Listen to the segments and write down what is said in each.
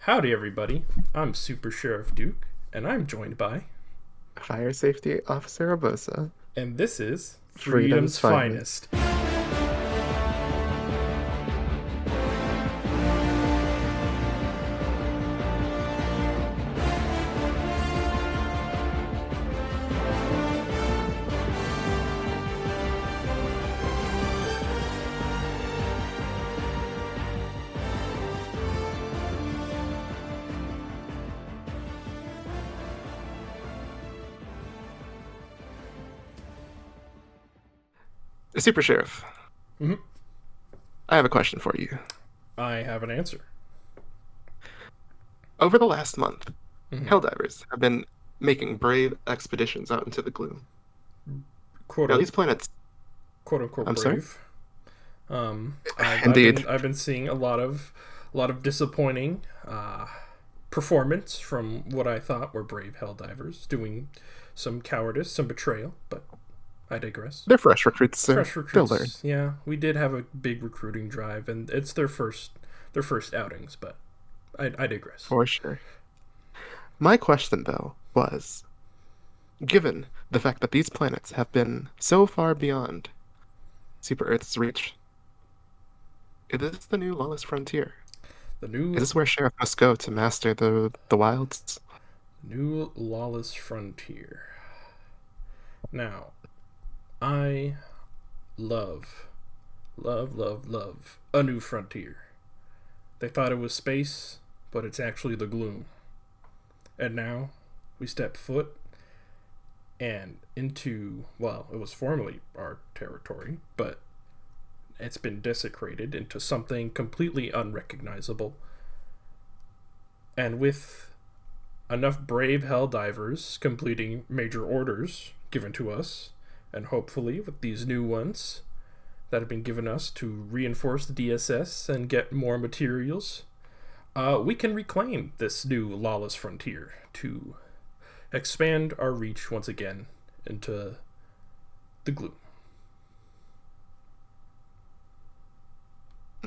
Howdy, everybody. I'm Super Sheriff Duke, and I'm joined by, Fire Safety Officer Abosa. and this is Freedom's Freedom's finest. Finest. Super Sheriff, Mhm. I have a question for you. I have an answer. Over the last month, Mhm. Helldivers have been making brave expeditions out into the gloom. Quote Now, these unquote, planets, quote unquote I'm sorry? brave. I've Indeed. been seeing a lot of disappointing performance from what I thought were brave Helldivers, doing some cowardice, some betrayal, but I digress. They're fresh recruits, so Fresh they'll learn. recruits, yeah, we did have a big recruiting drive, and it's their first outings, but I digress. For sure. My question, though, was given the fact that these planets have been so far beyond Super Earth's reach, is this the new lawless frontier? The Is new this where Sheriff must go to master the wilds? new lawless frontier. Now, I love, love a new frontier. They thought it was space, but it's actually the gloom. And now we step foot and into, well, it was formerly our territory, but it's been desecrated into something completely unrecognizable. And with enough brave hell divers completing major orders given to us, and hopefully with these new ones that have been given us to reinforce the DSS and get more materials, we can reclaim this new lawless frontier to expand our reach once again into the gloom.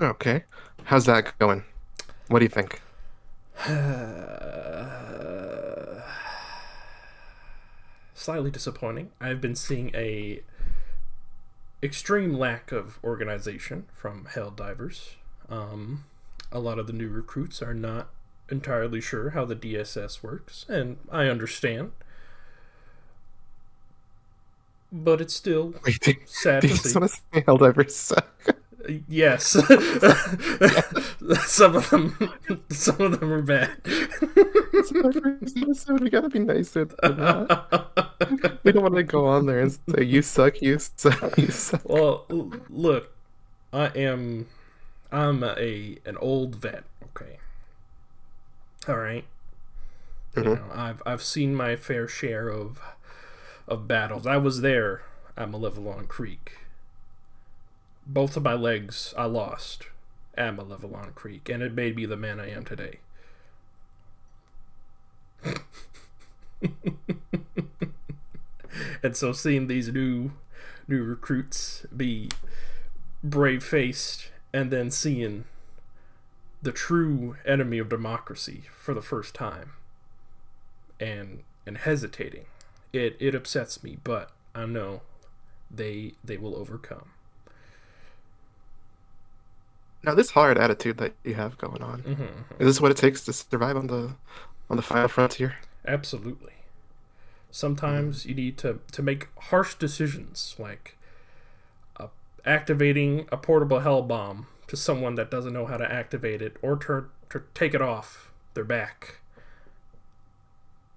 Okay. How's that going? What do you think? Slightly disappointing. I've been seeing a extreme lack of organization from Helldivers. A lot of the new recruits are not entirely sure how the DSS works, and I understand. But it's still Wait, sad do to you just see. want to say Helldivers suck? Yes, some of them, some of them are bad. It's our first episode. We gotta be nicer than that. We don't want to go on there and say you suck, you suck, you suck. Well, look, I am, I'm an old vet. Okay, all right. You Hmm. know, I've seen my fair share of battles. I was there at Malevelon Creek. Both of my legs I lost at Malevelon Creek, and it made me the man I am today. And so seeing these new recruits be brave faced, and then seeing the true enemy of democracy for the first time, and hesitating, it upsets me, but I know they will overcome. Now, this hard attitude that you have going on, Mm-hmm. is this what it takes to survive on the final frontier? Absolutely. Mm. Sometimes you need to make harsh decisions, like uh, activating a portable hell bomb to someone that doesn't know how to activate it, or to take it off their back.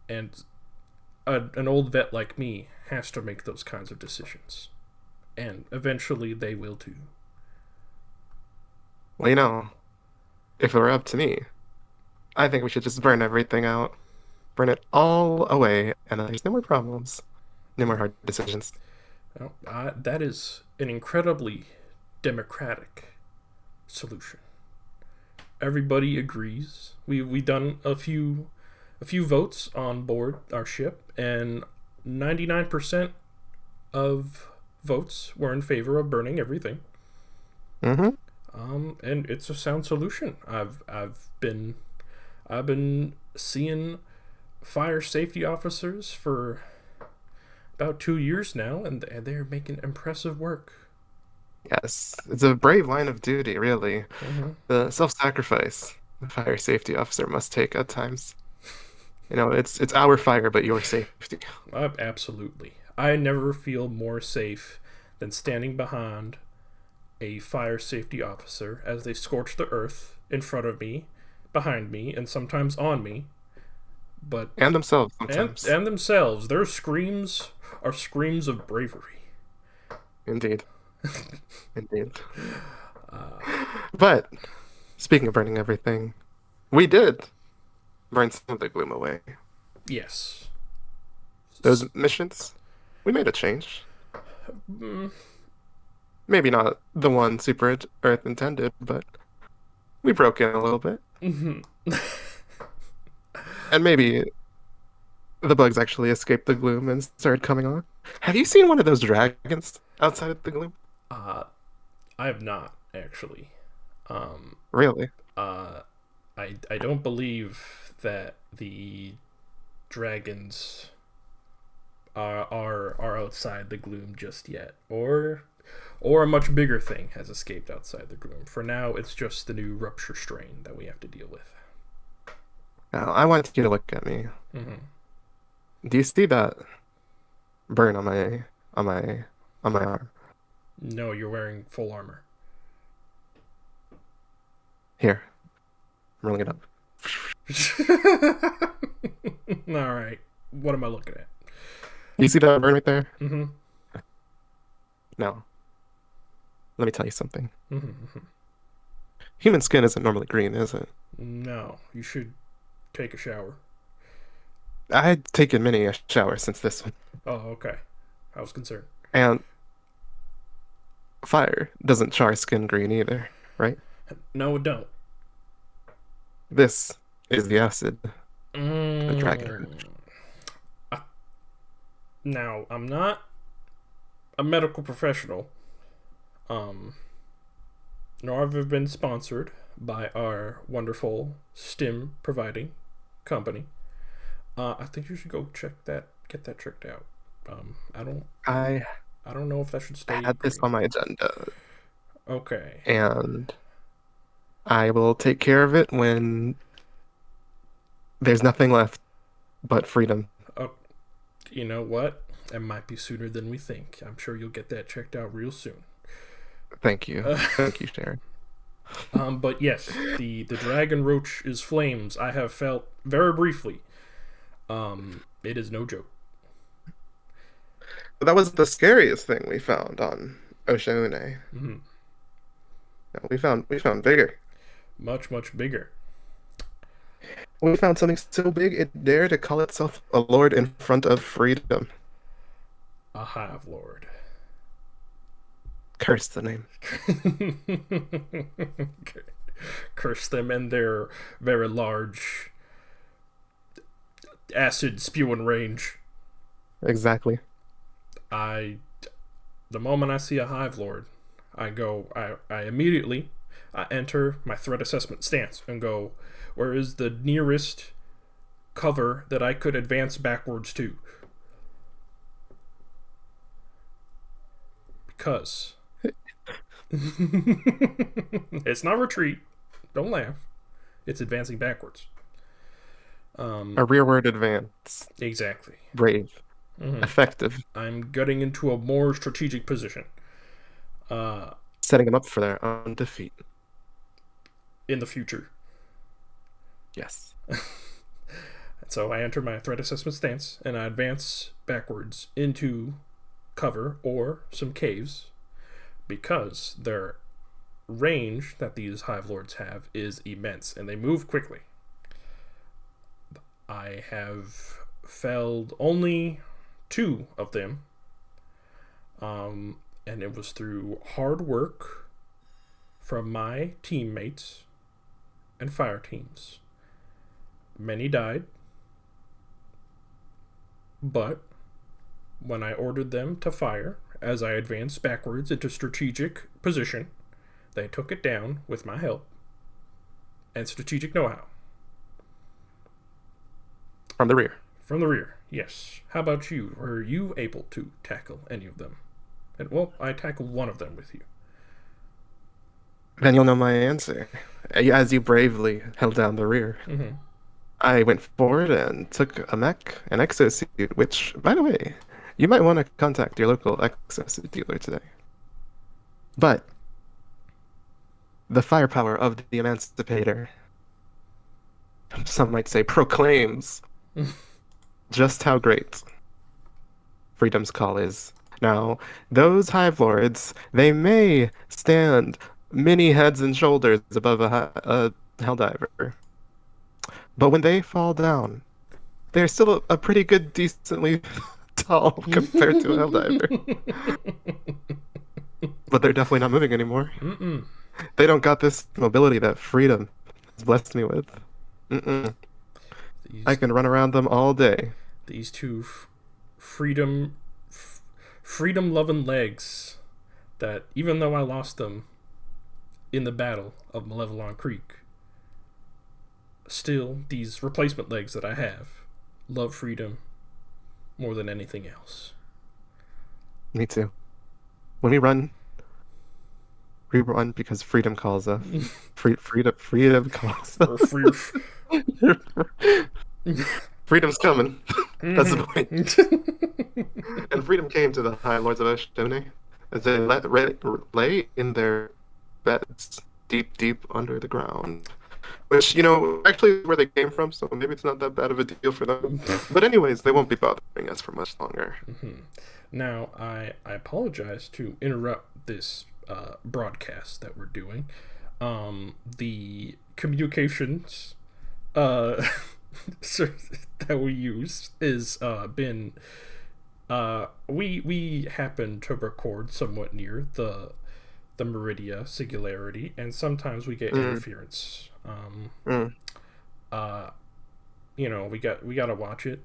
And an old vet like me has to make those kinds of decisions. And eventually they will too. Well, if it were up to me, I think we should just burn everything out, burn it all away, and then there's no more problems, no more hard decisions. You know, that is an incredibly democratic solution. Everybody agrees. We done a few votes on board our ship, and 99% of votes were in favor of burning everything. Hmm. And it's a sound solution. I've been I've been seeing fire safety officers for about 2 years now, and they're making impressive work. Yes, it's a brave line of duty, really. Hmm. The self-sacrifice the fire safety officer must take at times. It's our fire, but your safety. Absolutely. I never feel more safe than standing behind a fire safety officer as they scorch the earth in front of me, behind me, and sometimes on me. But And themselves and sometimes. and themselves, their screams are screams of bravery. Indeed. Indeed. Uh, But speaking of burning everything, we did burn some of the gloom away. yes. Those missions, we made a change. Mm, Maybe not the one Super Earth intended, but we broke in a little bit. mhm. And maybe the bugs actually escaped the gloom and started coming on. Have you seen one of those dragons outside of the gloom? uh, I have not actually. Um, Really? uh, I don't believe that the dragons are outside the gloom just yet, or a much bigger thing has escaped outside the gloom. For now, it's just the new rupture strain that we have to deal with. Now, I want you to look at me. Hmm. Do you see that burn on my on my arm? No, you're wearing full armor. Here, I'm rolling it up. All right, what am I looking at? You see that burn right there? Hmm. Now, let me tell you something. Hmm. Human skin isn't normally green, is it? No, you should take a shower. I've taken many a shower since this one. Oh, okay. I was concerned. And fire doesn't char skin green either, right? No, it don't. This is the acid, the dragon Mm. root. I- Now, I'm not a medical professional, um, nor have I been sponsored by our wonderful STEM providing company. I think you should go get that checked out. Um, I don't, I I don't know if that should stay had this green. on my agenda, Okay. and I will take care of it when there's nothing left but freedom. Oh, you know what? It might be sooner than we think. I'm sure you'll get that checked out real soon. Thank you. Uh, Thank you, Sharon. but yes, the dragon roach is flames. I have felt very briefly. It is no joke. But that was the scariest thing we found on Oceanune. Hmm. No, we found bigger. Much bigger. We found something so big it dared to call itself a lord in front of freedom. A hive lord. Curse the name. Curse them and their very large acid spewing range. Exactly. I, the moment I see a hive lord, I immediately I enter my threat assessment stance and go, where is the nearest cover that I could advance backwards to? Because it's not retreat. Don't laugh. It's advancing backwards. A rearward advance. Exactly. Brave. Hmm. Effective. I'm getting into a more strategic position. Setting them up for their own defeat. In the future. Yes. So I enter my threat assessment stance and I advance backwards into cover or some caves because their range that these hive lords have is immense and they move quickly. I have felled only 2 of them, and it was through hard work from my teammates and fire teams. Many died, but when I ordered them to fire as I advanced backwards into strategic position, they took it down with my help and strategic know-how. From the rear. From the rear, yes. How about you? Were you able to tackle any of them? And, well, I tackled one of them with you. Then you'll know my answer. As you bravely held down the rear. Mm-hmm. I went forward and took a mech, an exosuit, which, by the way, you might want to contact your local exosuit dealer today. But the firepower of the Emancipator, some might say, proclaims just how great Freedom's Call is. Now, those Hive Lords, they may stand many heads and shoulders above a Helldiver, but when they fall down, they're still a pretty good, decently tall compared to a Helldiver. But they're definitely not moving anymore. Mm-mm. They don't got this mobility that Freedom has blessed me with. Mm-mm. I can run around them all day. These two freedom loving legs that, even though I lost them in the battle of Malevelon Creek, still these replacement legs that I have love freedom more than anything else. Me too. When we run because freedom calls us. Freedom calls us. Freedom's coming. That's the point. And freedom came to the High Lords of Oshone as they lay in their beds deep under the ground. Which, actually where they came from, so maybe it's not that bad of a deal for them. But anyways, they won't be bothering us for much longer. Mm-hmm. Now, I apologize to interrupt this broadcast that we're doing. The communications that we use is been we happen to record somewhat near the Meridia singularity, and sometimes we get interference. We gotta watch it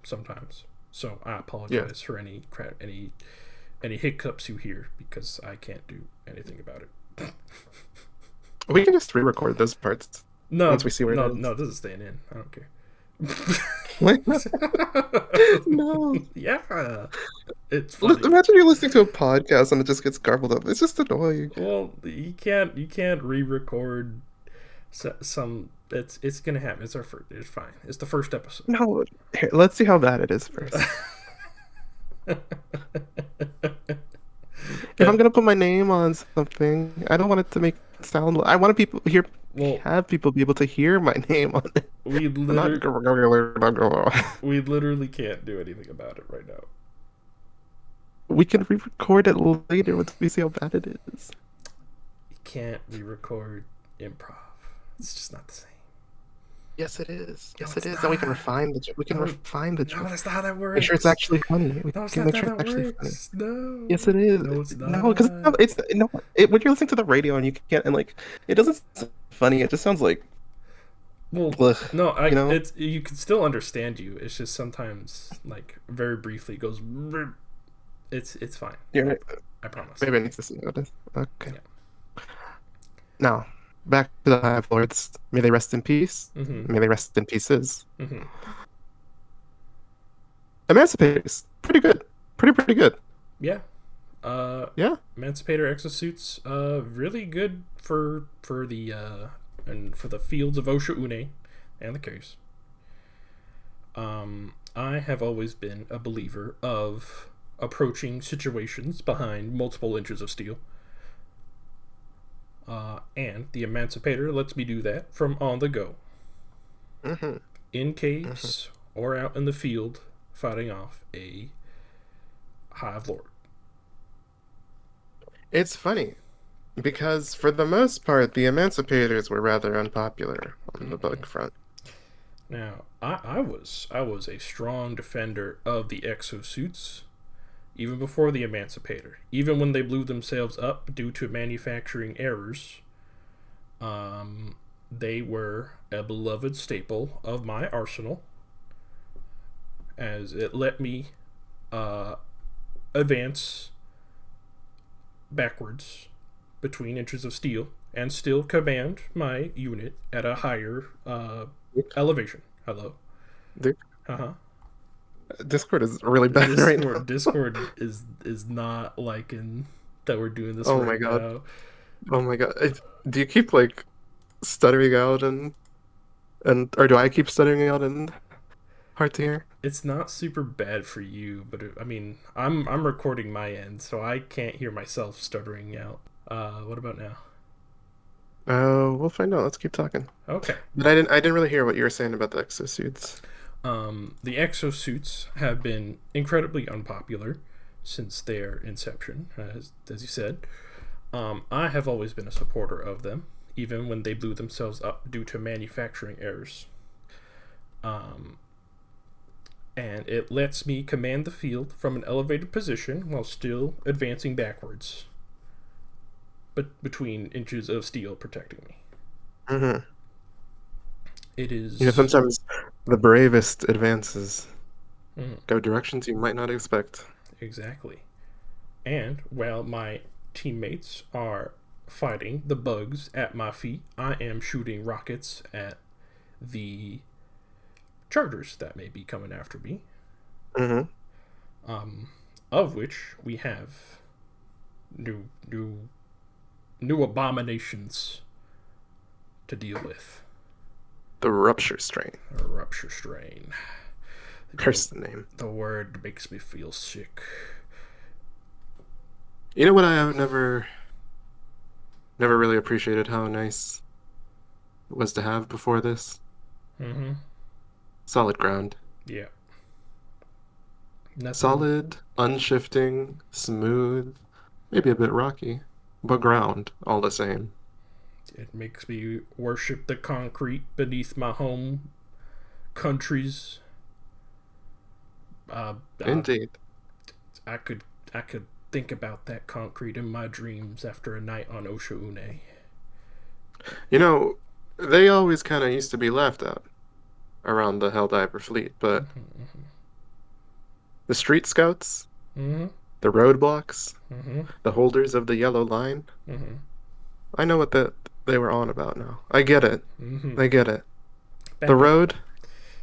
sometimes. So I apologize for any hiccups you hear, because I can't do anything about it. We can just re-record those parts. No, once we see where it is. No, this is staying in. I don't care. What? No. Yeah, it's funny. Imagine you're listening to a podcast and it just gets garbled up. It's just annoying. Well, you can't re-record some. It's gonna happen. It's our first. It's fine. It's the first episode. No, here, let's see how bad it is first. If I'm gonna put my name on something, I don't want it to make it sound. I want people hear. Have people be able to hear my name on it. We literally can't do anything about it right now. We can re-record it later once we see how bad it is. You can't re-record improv. It's just not the same. Yes, it is. Yes, it is. And we can refine the joke. Refine the joke. No, that's not how that works. Make sure it's actually funny. No, it's not how that works. No. Yes, it is. No, it's not. No, because when you're listening to the radio and you can't, and it doesn't sound funny. It just sounds like. Well, blech, no, you can still understand you. It's just sometimes, very briefly, it goes. It's fine. You're right. I promise. Maybe I need to see how it is. Okay. Yeah. Now, back to the Hive Lords. May they rest in peace. Mm-hmm. May they rest in pieces. Mm-hmm. Emancipators, pretty good. Pretty good. Yeah. Yeah. Emancipator exosuits, really good for the and for the fields of Osha Une and the caves. I have always been a believer of approaching situations behind multiple inches of steel. And the Emancipator lets me do that from on the go. Mm-hmm. In caves or out in the field fighting off a Hive Lord. It's funny, because for the most part, the Emancipators were rather unpopular on the bug front. Now, I was a strong defender of the exosuits, even before the Emancipator. Even when they blew themselves up due to manufacturing errors, they were a beloved staple of my arsenal, as it let me advance backwards between inches of steel and still command my unit at a higher elevation. Hello. Dude, Uh huh. Discord is really bad right now. Discord is not liking that we're doing this Oh my right god. now. Oh my god. Do you keep like stuttering out and or do I keep stuttering out and hard to hear? It's not super bad for you, but I mean, I'm recording my end, so I can't hear myself stuttering out. What about now? We'll find out. Let's keep talking. Okay. But I didn't really hear what you were saying about the exosuits. The exosuits have been incredibly unpopular since their inception, as you said. I have always been a supporter of them, even when they blew themselves up due to manufacturing errors. Um, and it lets me command the field from an elevated position while still advancing backwards, but between inches of steel protecting me. Mm-hmm. It You know, is. sometimes the bravest advances Mm, go directions you might not expect. exactly. And while my teammates are fighting the bugs at my feet, I am shooting rockets at the chargers that may be coming after me. Mm-hmm. Um, of which we have new new new abominations to deal with. The rupture strain. A rupture strain. The, Curse the name. the word makes me feel sick. You know what I have never really appreciated how nice it was to have before this? Mm-hmm. Solid ground. Yeah. Nothing. Solid, unshifting, smooth, maybe a bit rocky, but ground all the same. It makes me worship the concrete beneath my home countries. Uh, uh, Indeed. I could I could think about that concrete in my dreams after a night on Oshaune. You know, they always kind of used to be laughed at around the Helldiver fleet, but Mm-hmm. the street scouts, Mm-hmm. the roadblocks, Mm-hmm. the holders of the yellow line, Mm-hmm. I know what they were on about now. I get it. Mm-hmm. I get it. The Back road,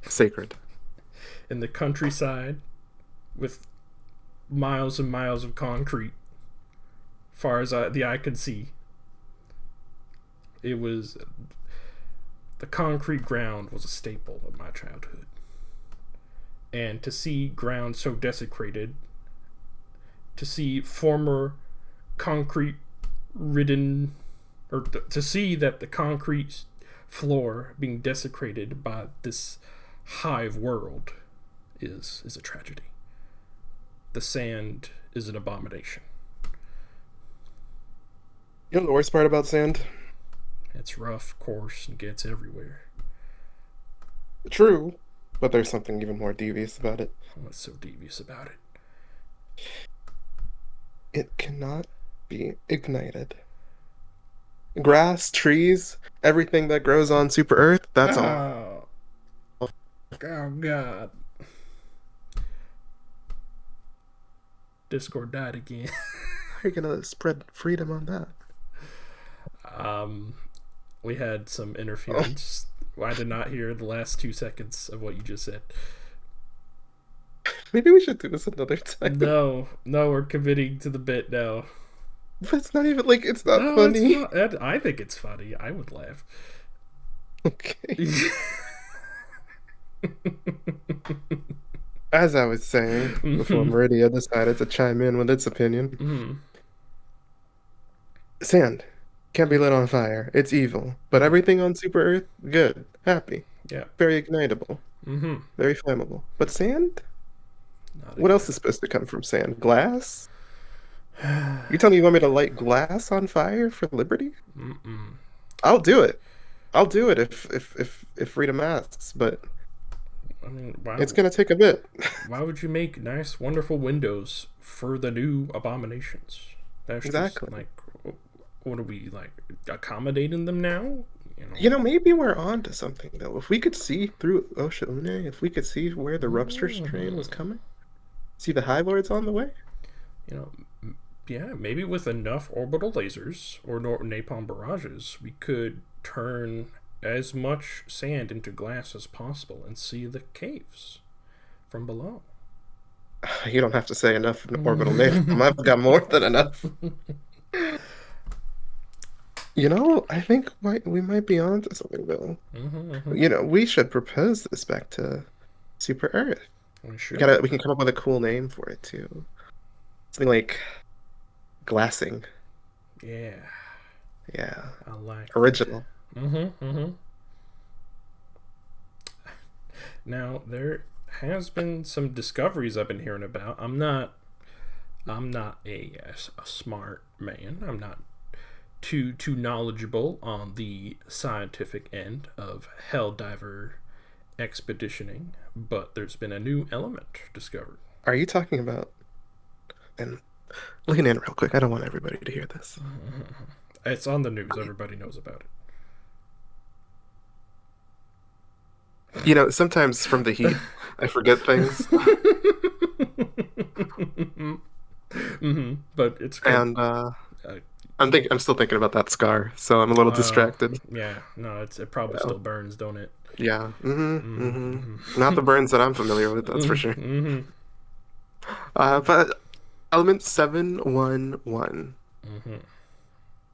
sacred. in the countryside with miles and miles of concrete, far as the eye could see. It was the concrete ground was a staple of my childhood, and to see ground so desecrated, to see former concrete ridden, or to see that the concrete floor being desecrated by this hive world is a tragedy. The sand is an abomination. You know the worst part about sand? It's rough, coarse, and gets everywhere. True, but there's something even more devious about it. What's so devious about it? It cannot be ignited. Grass, trees, everything that grows on Super Earth, that's all. Oh, oh God. Discord died again. How are you gonna spread freedom on that? um, we had some Oh, interference. I did not hear the last 2 seconds of what you just said. maybe we should do this another time. No, no, we're committing to the bit now. But it's not even like it's not No, it's funny. fun. I think it's funny. I would laugh. Okay. As I was saying before Mhm. Meridia decided to chime in with its opinion, Mhm. sand can't be lit on fire. It's evil. But Mhm. everything on Super Earth, good, happy, Yeah. very ignitable, Mhm. very flammable. But sand? Not What else is ignitable. supposed to come from sand? Glass? You tell me you want me to light glass on fire for liberty? Mm-mm. I'll do it. I'll do it if freedom asks, but I mean, it's gonna take a bit. why would you make nice, wonderful windows for the new abominations? That's just Exactly. like, what are we like accommodating them now? You know. You know, maybe we're on to something though. If we could see through Oshaune, if we could see where the rupture strain was Mhm. coming, see the High Lords on the way. You know, yeah, maybe with enough orbital lasers or napalm barrages, we could turn as much sand into glass as possible and see the caves from below. You don't have to say enough orbital napalm. I've got more than enough. I think we might be onto something, Bill. We should propose this back to Super Earth. We should. We can come up with a cool name for it too. Something like glassing. Yeah. Yeah. I like original. Now there has been some discoveries I've been hearing about. I'm not a smart man. I'm not too knowledgeable on the scientific end of Helldiver expeditioning, but there's been a new element discovered. Are you talking about? And looking in real quick. I don't want everybody to hear this. It's on the news. Everybody knows about it. Sometimes from the heat, I forget things. But it's good. And I'm still thinking about that scar, so I'm a little distracted. Yeah, no, it probably still burns, don't it? Yeah. Not the burns that I'm familiar with, that's for sure. But element 711.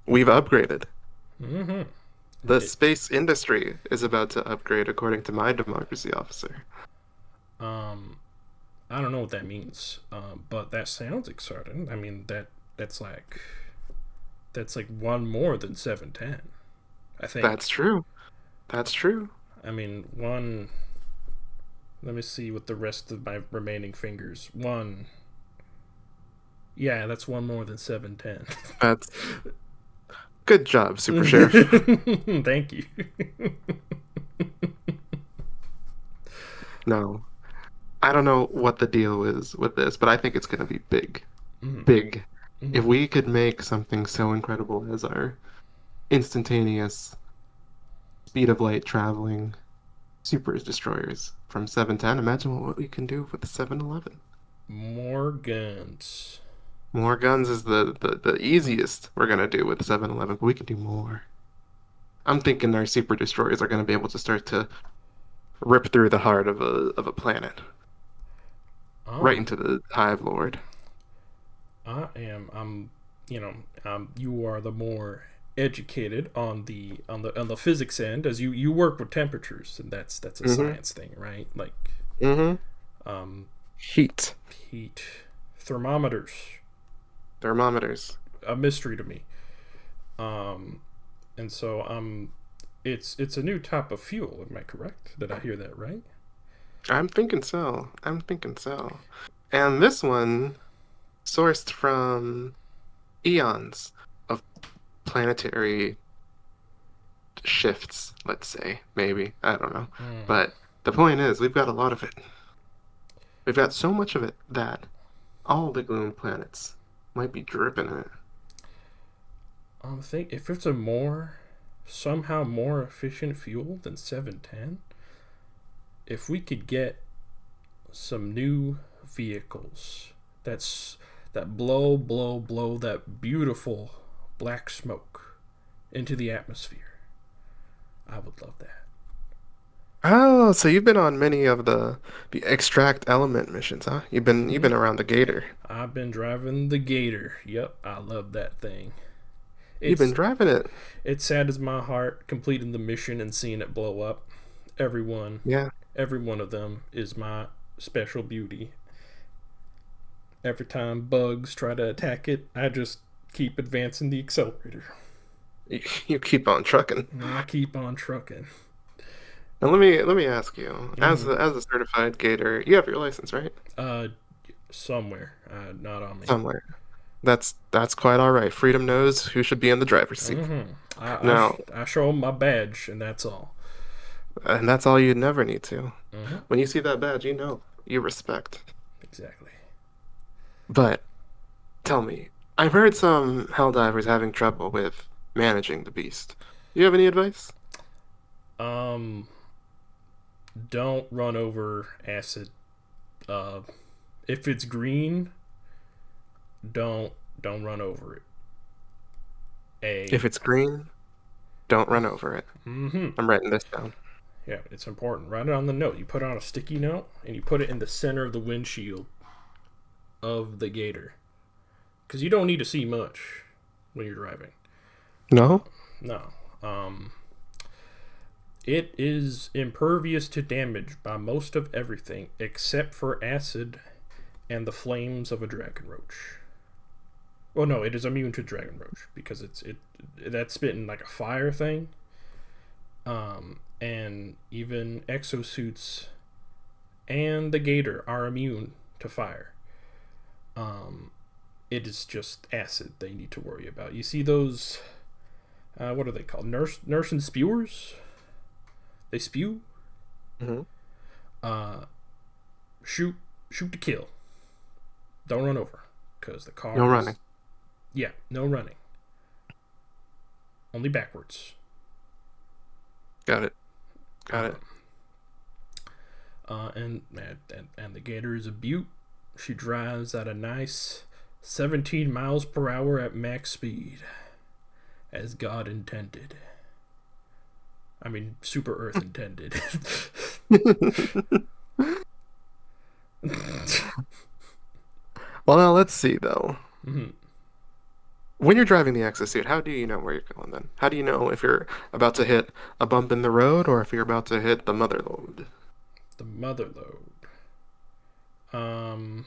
We've upgraded. The space industry is about to upgrade, according to my democracy officer. I don't know what that means, but that sounds exciting. I mean, that's like one more than 710. I think that's true. That's true. I mean, one. Let me see with the rest of my remaining fingers. One. Yeah, that's one more than 710. That's good job, Super Sheriff. Thank you. No, I don't know what the deal is with this, but I think it's going to be big. Big. If we could make something so incredible as our instantaneous speed of light traveling super destroyers from 710, imagine what we can do with the 711. More guns. More guns is the easiest we're going to do with 711, but we can do more. I'm thinking our super destroyers are going to be able to start to rip through the heart of a planet. Right into the Hive Lord. You are the more educated on the physics end, as you work with temperatures, and that's a science thing, right? Like heat thermometers, a mystery to me. And so it's a new type of fuel. Am I correct? Did I hear that right? I'm thinking so. And this one sourced from eons of planetary shifts, let's say, maybe. I don't know. But the point is, we've got a lot of it. We've got so much of it that all the Gloom planets might be dripping in it. I think if it's somehow more efficient fuel than 710, if we could get some new vehicles that blow that beautiful black smoke into the atmosphere, I would love that. Oh, so you've been on many of the extract element missions, huh? You've been around the Gator. I've been driving the Gator. Yep, I love that thing. You've been driving it. It saddens my heart completing the mission and seeing it blow up. Every one of them is my special beauty. Every time bugs try to attack it, I just keep advancing the accelerator. You keep on trucking. I keep on trucking. Now let me ask you, as a certified Gator, you have your license, right? Somewhere, not on me. Somewhere. That's quite all right. Freedom knows who should be in the driver's seat. I show them my badge, and that's all. And that's all you never need to. When you see that badge, you respect. Exactly. But tell me, I've heard some Helldivers having trouble with managing the beast. Do you have any advice? Don't run over acid. If it's green, don't run over it. If it's green, Don't run over it. Mm-hmm. I'm writing this down. Yeah, it's important. Write it on the note. You put it on a sticky note, and you put it in the center of the windshield of the Gator. Because you don't need to see much when you're driving. No? No. It is impervious to damage by most of everything except for acid and the flames of a dragon roach. Well, no, it is immune to dragon roach because that's spitting like a fire thing. And even exosuits and the Gator are immune to fire. It is just acid they need to worry about. You see those? What are they called? Nurse and spewers. They spew. Mm-hmm. Shoot to kill. Don't run over, because the car. No running. Yeah, no running. Only backwards. Got it. And the Gator is a beaut. She drives at a nice 17 miles per hour at max speed, as God intended. I mean, Super Earth intended. Well, now let's see, though. Mm-hmm. When you're driving the exosuit, how do you know where you're going then? How do you know if you're about to hit a bump in the road or if you're about to hit the mother lode? The mother lode.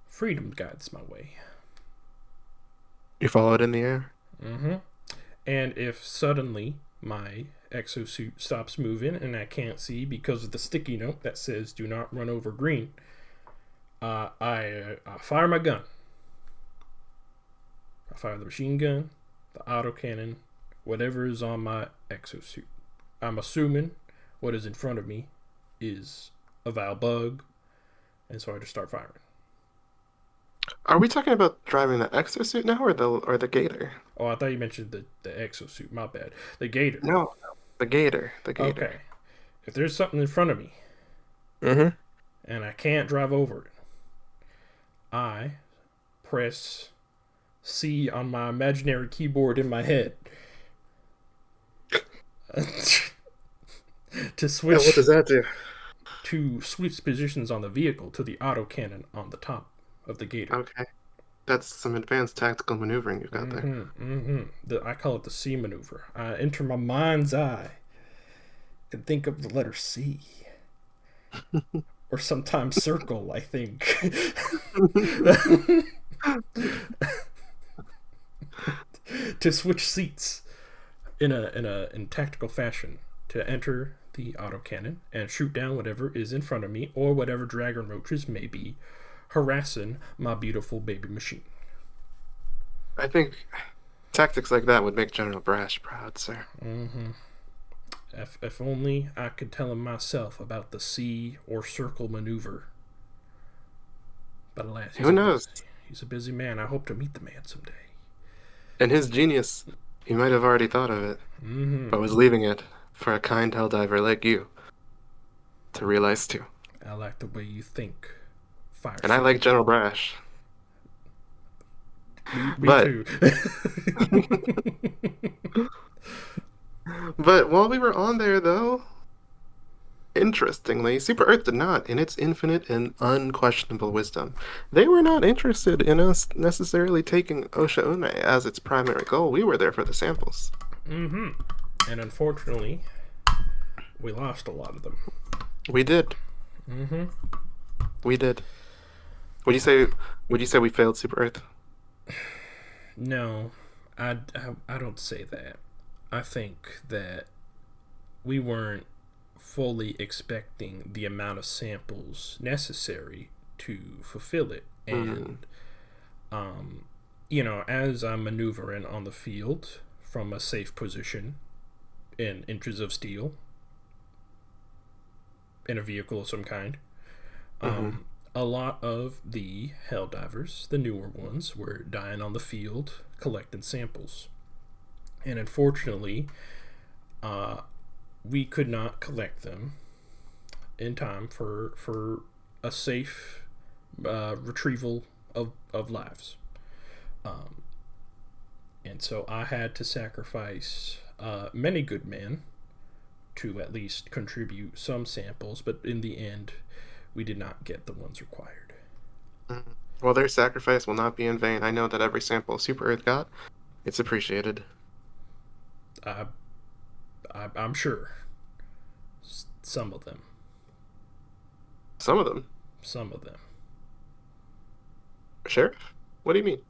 Freedom guides my way. You follow it in the air? Mm-hmm. And if suddenly my exosuit stops moving and I can't see because of the sticky note that says "Do not run over green," I fire my gun. I fire the machine gun, the autocannon, whatever is on my exosuit. I'm assuming what is in front of me is a vile bug, and so I just start firing. Are we talking about driving the exosuit now or the gator? Oh, I thought you mentioned the exosuit. My bad. The Gator. No, the gator. The gator. Okay. If there's something in front of me Mm-hmm. and I can't drive over it, I press C on my imaginary keyboard in my head to switch. Yeah, what does that do? To switch positions on the vehicle to the autocannon on the top of the Gator. Okay. That's some advanced tactical maneuvering you've got there. I call it the C maneuver. I enter my mind's eye and think of the letter C. Or sometimes circle, I think. To switch seats in tactical fashion to enter the autocannon and shoot down whatever is in front of me or whatever dragon roaches may be harassing my beautiful baby machine. I think tactics like that would make General Brash proud, sir. Mm-hmm. If only I could tell him myself about the C or circle maneuver. But alas, Who knows? He's a busy man. I hope to meet the man someday. And his genius, he might have already thought of it, but was leaving it for a kind Helldiver like you to realize too. I like the way you think. Fire. And I like General Brash. Me too. But while we were on there, though, interestingly, Super Earth did not, in its infinite and unquestionable wisdom, they were not interested in us necessarily taking Osha-Une as its primary goal. We were there for the samples. Mm-hmm. And unfortunately, we lost a lot of them. We did. Mm-hmm. We did. Would you say we failed Super Earth? No, I don't say that. I think that we weren't fully expecting the amount of samples necessary to fulfill it. And, as I'm maneuvering on the field from a safe position in inches of steel in a vehicle of some kind, a lot of the Helldivers, the newer ones, were dying on the field collecting samples. And unfortunately, we could not collect them in time for a safe retrieval of lives. And so I had to sacrifice many good men to at least contribute some samples, but in the end, we did not get the ones required. Mm. Well, their sacrifice will not be in vain. I know that every sample Super Earth got, it's appreciated. I, I'm sure. Some of them. Some of them. Some of them. Sheriff? What do you mean?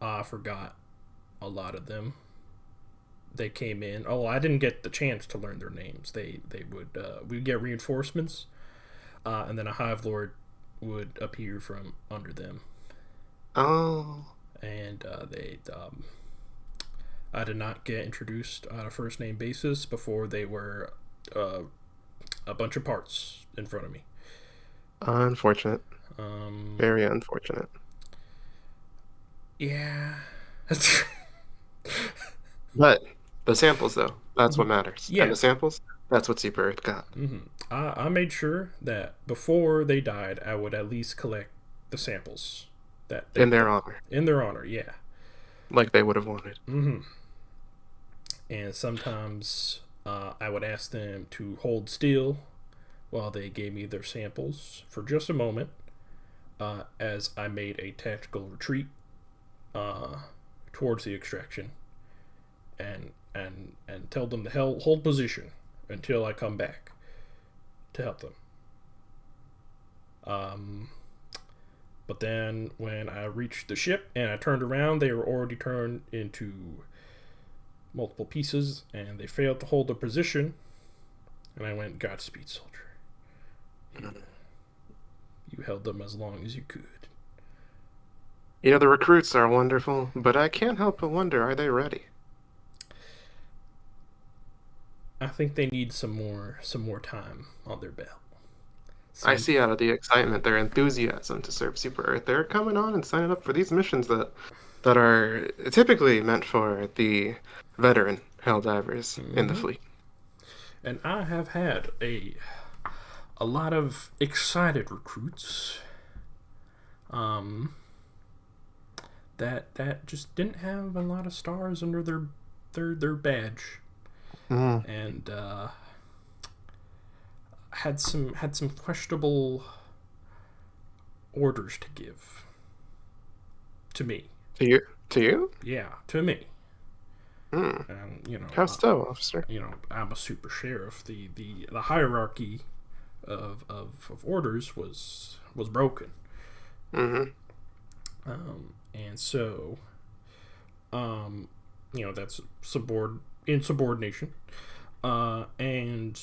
I forgot a lot of them. They came in. Oh, I didn't get the chance to learn their names. They would we'd get reinforcements, and then a hive lord would appear from under them, Oh, and they I did not get introduced on a first name basis before they were uh, a bunch of parts in front of me. unfortunate. Um, Very unfortunate. yeah. But the samples, though, that's what matters. And Yeah. the samples, that's what Super Earth got. I made sure that before they died, I would at least collect the samples that In their honor. in their honor. Yeah. Like they would have wanted. And sometimes I would ask them to hold still while they gave me their samples for just a moment, as I made a tactical retreat towards the extraction, and tell them to hold position until I come back to help them. But then when I reached the ship and I turned around, they were already turned into multiple pieces, and they failed to hold their position. And I went, Godspeed, soldier. You held them as long as you could. You know, the recruits are wonderful, but I can't help but wonder, are they ready? I think they need some more time on their belt. I see out of the excitement, their enthusiasm to serve Super Earth. They're coming on and signing up for these missions that are typically meant for the veteran Helldivers in the fleet. And I have had a lot of excited recruits that just didn't have a lot of stars under their badge. And had some questionable orders to give to me. To you? To you? Yeah, to me. And you know, how so, officer? I'm a super sheriff. The hierarchy of orders was broken. And so, that's insubordination. And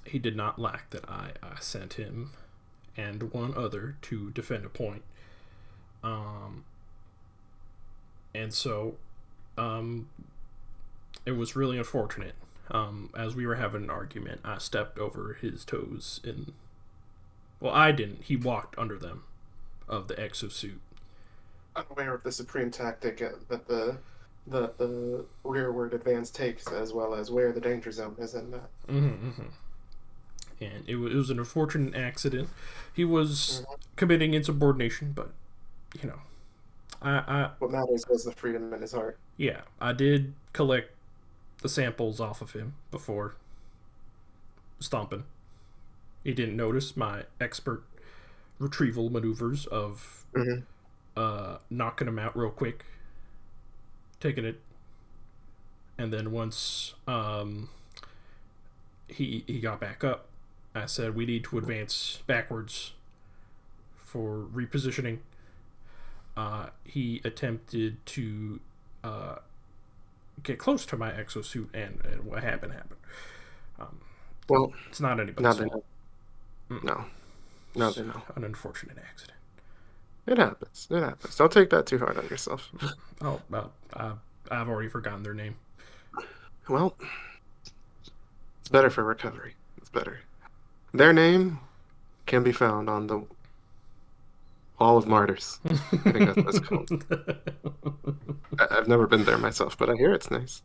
he did not lack that I sent him and one other to defend a point. And so it was really unfortunate. As we were having an argument, I stepped over his toes well, I didn't. He walked under them of the exosuit. Unaware of the supreme tactic that the rearward advance takes, as well as where the danger zone is in that. And it was an unfortunate accident. He was committing insubordination, but what matters was the freedom in his heart. Yeah, I did collect the samples off of him before stomping. He didn't notice my expert retrieval maneuvers of knocking him out real quick, taking it, and then once he got back up, I said we need to advance backwards for repositioning. He attempted to get close to my exosuit, and what happened. Well, it's not anybody's fault. No, they know. An unfortunate accident. It happens. Don't take that too hard on yourself. Oh, well, I've already forgotten their name. Well, it's better for recovery. It's better. Their name can be found on the Wall of Martyrs. I think that's what it's called. I've never been there myself, but I hear it's nice.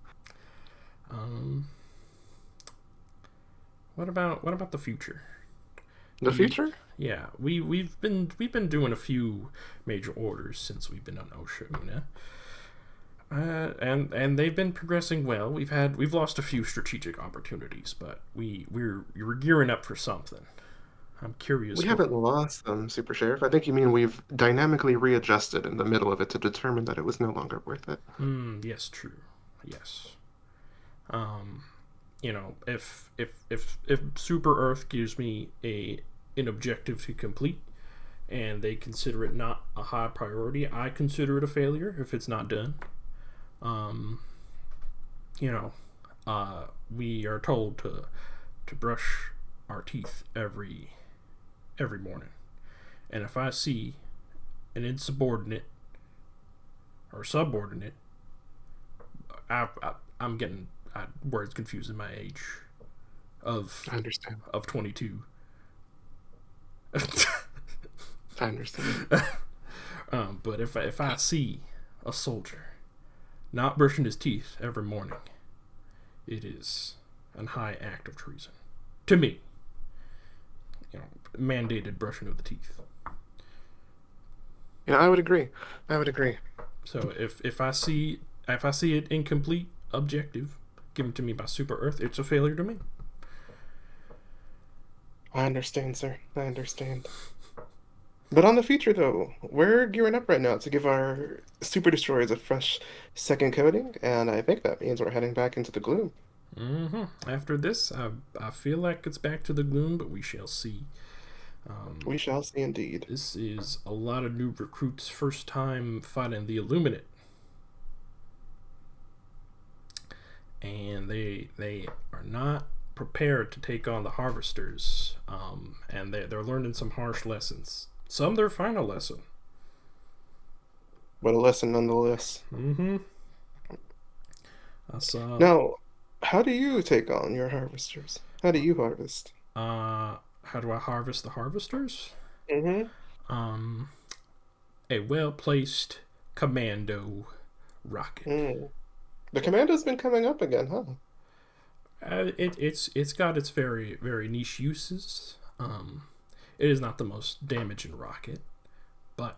What about the future? The future? Yeah, we've been doing a few major orders since we've been on Oshuna. And they've been progressing well. We've lost a few strategic opportunities, but we're gearing up for something. I'm We curious what. haven't lost them, Super Sheriff. I think you mean we've dynamically readjusted in the middle of it to determine that it was no longer worth it. Yes, true. Yes. Um, if Super Earth gives me a an objective to complete, and they consider it not a high priority, I consider it a failure if it's not done. Um, you know, we are told to brush our teeth every morning, and if I see an insubordinate or subordinate, I'm getting words confused in my age of I understand. 22. I understand. But if I see a soldier not brushing his teeth every morning, it is an high act of treason to me. Mandated brushing of the teeth. Yeah, I would agree. I would agree. So if I see it incomplete objective given to me by Super Earth, it's a failure to me. I understand, sir. I understand. But on the future, though, we're gearing up right now to give our Super Destroyers a fresh second coating, and I think that means we're heading back into the gloom. After this, I feel like it's back to the gloom, but we shall see. Um, We shall see indeed. this is a lot of new recruits' first time fighting the Illuminate, and they are not prepared to take on the Harvesters, and they're learning some harsh lessons. Some their final lesson. What a lesson nonetheless. Mm-hmm. I saw. Now, how do you take on your harvesters? How do you harvest? How do I harvest the Harvesters? Mm-hmm. Um, a well placed commando rocket. Mm. The commando's been coming up again, huh? It's got its very niche uses. It is not the most damaging rocket, but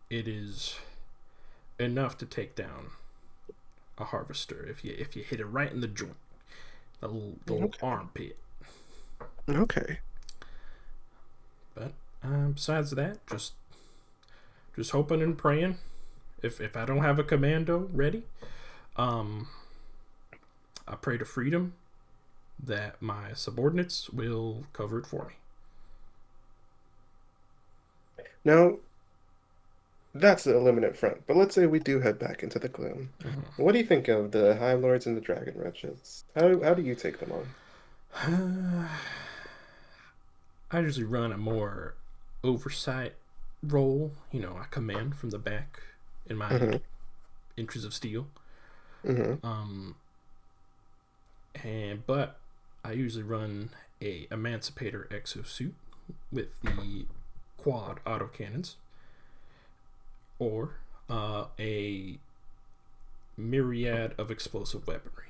it is enough to take down a harvester if you hit it right in the joint, the little Okay. armpit. Okay. But besides that, just hoping and praying. If I don't have a commando ready, um, I pray to freedom that my subordinates will cover it for me. Now, that's the eliminate front, but let's say we do head back into the gloom. What do you think of the High Lords and the Dragon Wretches? How do you take them on? I usually run a more oversight role. I command from the back in my Mm-hmm. inches of steel. Mm-hmm. Um, but I usually run a Emancipator exosuit with the quad autocannons, or a myriad of explosive weaponry.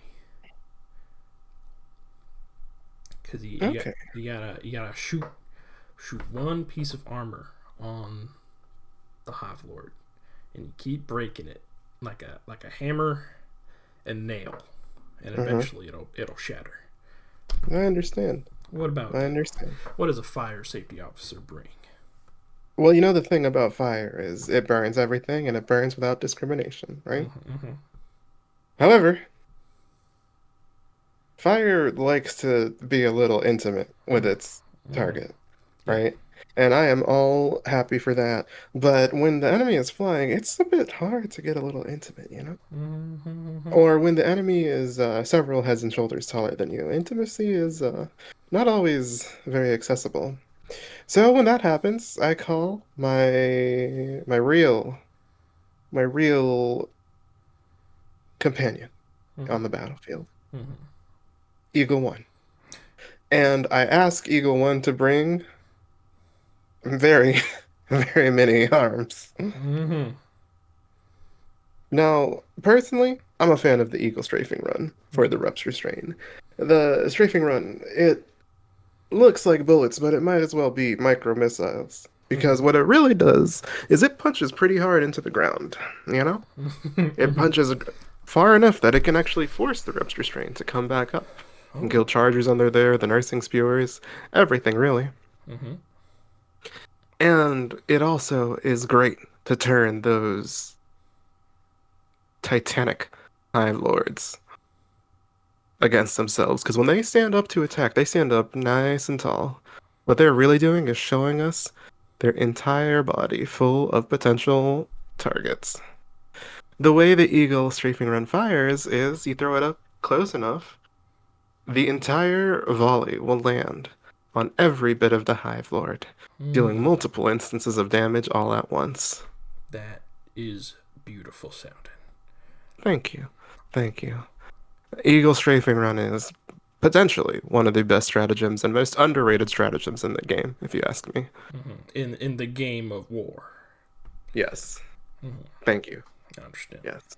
Because Okay. you gotta shoot one piece of armor on the Hive Lord, and you keep breaking it like a hammer and nail, and Mm-hmm. eventually it'll shatter. I understand. What about I you? understand. What does a fire safety officer bring? Well, you know the thing about fire is it burns everything and it burns without discrimination, right? Mm-hmm. However, fire likes to be a little intimate with its Mm-hmm. target, Yeah. right? And I am all happy for that. But when the enemy is flying, it's a bit hard to get a little intimate, you know? Mm-hmm. Or when the enemy is several heads and shoulders taller than you, intimacy is not always very accessible. So when that happens, I call my real companion on the battlefield, Mm-hmm. Eagle One. And I ask Eagle One to bring very, very many arms. Mm-hmm. Now, personally, I'm a fan of the Eagle strafing run for the Rupture strain. The strafing run, looks like bullets, but it might as well be micro missiles. Because Mm-hmm. what it really does is it punches pretty hard into the ground, you know? It punches far enough that it can actually force the Rupture Strain to come back up and Oh. kill Chargers under there, the Nursing Spewers, everything really. Mm-hmm. And it also is great to turn those titanic Hive Lords against themselves. Because when they stand up to attack, they stand up nice and tall. What they're really doing is showing us their entire body full of potential targets. The way the Eagle strafing run fires is you throw it up close enough, the entire volley will land on every bit of the Hive Lord, dealing Mm. multiple instances of damage all at once. That is beautiful sounding. Thank you. Thank you. Eagle strafing run is potentially one of the best stratagems and most underrated stratagems in the game, if you ask me. Mm-hmm. In the game of war. Yes. Mm-hmm. Thank you. I understand. Yes.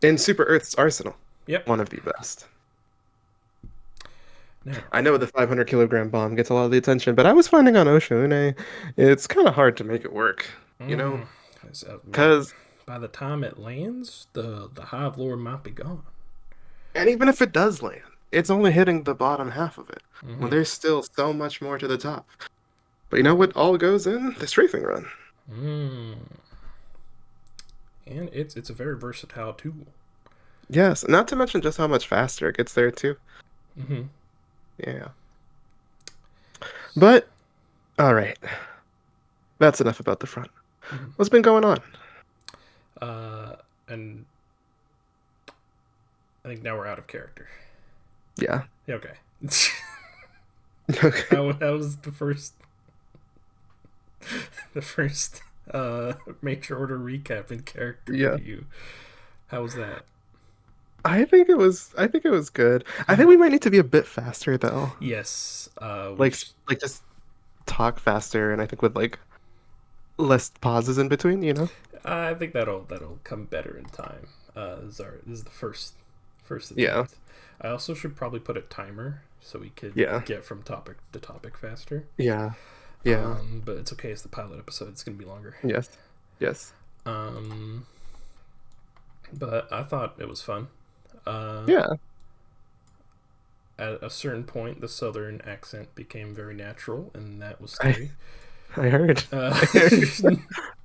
In Super Earth's arsenal, Yep. one of the best. Now. I know the 500 kilogram bomb gets a lot of the attention, but I was finding on Oshune, it's kind of hard to make it work, you know? Mm. Man, Because, by the time it lands, the Hive Lord might be gone. and even if it does land, it's only hitting the bottom half of it, when Mm-hmm. there's still so much more to the top. But you know what all goes in? The strafing run. Mm. And it's a very versatile tool. Yes, not to mention just how much faster it gets there, too. Mm-hmm. Yeah. But, all right. That's enough about the front. Mm-hmm. What's been going on? And I think now we're out of character. Yeah. Yeah, okay. Okay. That was the first major order recap in character Yeah. review. How was that? I think it was good. I think we might need to be a bit faster though. Yes, Like like just talk faster and I think with like less pauses in between, you know? I think that'll come better in time. This is the first Yeah. attempt. I also should probably put a timer so we could Yeah. get from topic to topic faster. Yeah. Yeah. But it's okay. It's the pilot episode. It's gonna be longer. Yes. Yes. Um, but I thought it was fun. Uh, Yeah. at a certain point, the southern accent became very natural, and that was I scary. I heard. I heard.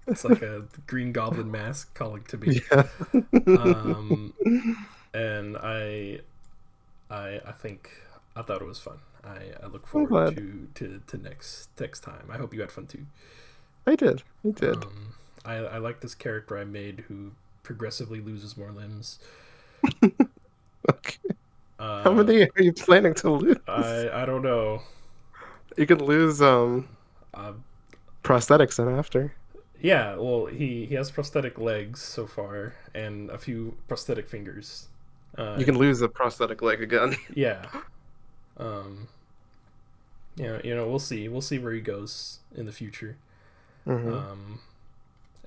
It's like a Green Goblin mask calling to me. Yeah. Um, and I think I thought it was fun. I look I'm forward glad. to next time. I hope you had fun too. I did. I did. I like this character I made who progressively loses more limbs. Okay. How Uh, many are you planning to lose? I don't know. You can lose Uh, prosthetics then after. yeah, well, he has prosthetic legs so far and a few prosthetic fingers. You can lose a prosthetic leg again. Yeah. Um, we'll see. We'll see where he goes in the future. Hmm. Um,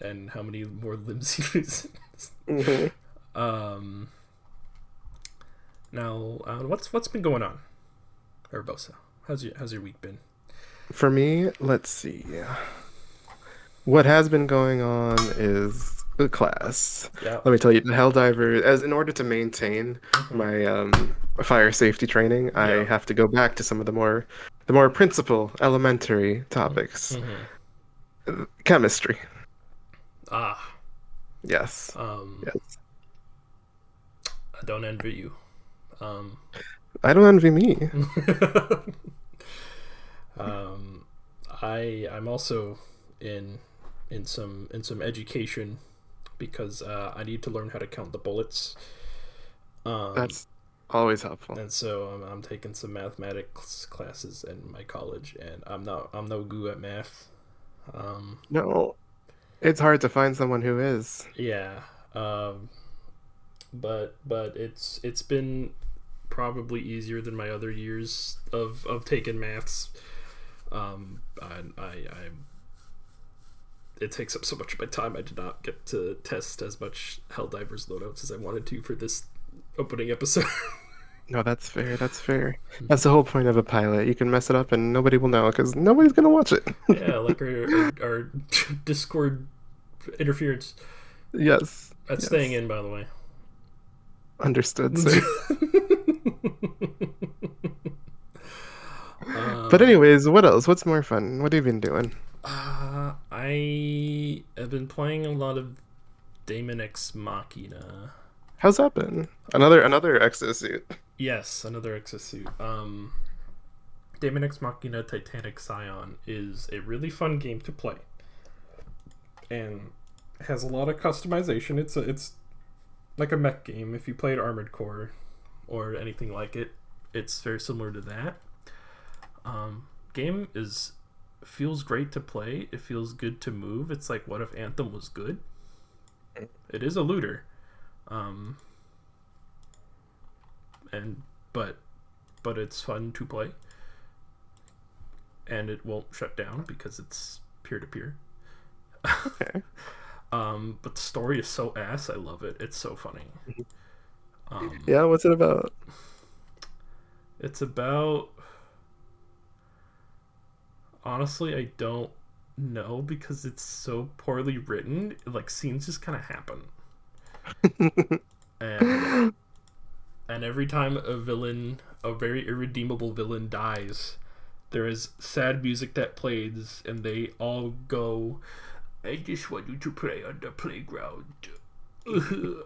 and how many more limbs he loses. Hmm. um, now, what's been going on, Urbosa? How's your week been? For me, let's see. What has been going on is the class. Yeah. Let me tell you, the Helldiver, as in order to maintain Mm-hmm. my fire safety training, I Yeah. have to go back to some of the more principal elementary topics. Mm-hmm. Chemistry. Ah. Yes. Um, Yes. I don't envy you. Um, I don't envy me. um, I'm also in in some education because I need to learn how to count the bullets. Um, That's always helpful. and so I'm taking some mathematics classes in my college, and I'm no good at math. Um, No, it's hard to find someone who is. yeah. Um, but it's been probably easier than my other years of taking maths. I it takes up so much of my time. I did not get to test as much Helldivers loadouts as I wanted to for this opening episode. No, that's fair. That's fair. That's the whole point of a pilot. You can mess it up and nobody will know because nobody's gonna watch it. Yeah, like our Discord interference. Yes. That's staying Yes. in, by the way. Understood, sir. But um, anyways, what else? What's more fun? What have you been doing? I have been playing a lot of Daemon X Machina. How's that been? Another exosuit. Yes, another exosuit. Daemon X Machina Titanic Scion is a really fun game to play, and has a lot of customization. It's like a mech game. If you played Armored Core or anything like it, it's very similar to that. Game is feels great to play. It feels good to move. It's like what if Anthem was good? It is a looter, um, and but it's fun to play, and it won't shut down because it's peer to peer. Okay. But the story is so ass. I love it. It's so funny. Yeah, what's it about? It's about, honestly, I don't know because it's so poorly written. Like scenes just kind of happen, and and every time a villain, a very irredeemable villain, dies, there is sad music that plays, and they all go, "I just want you to play on the playground.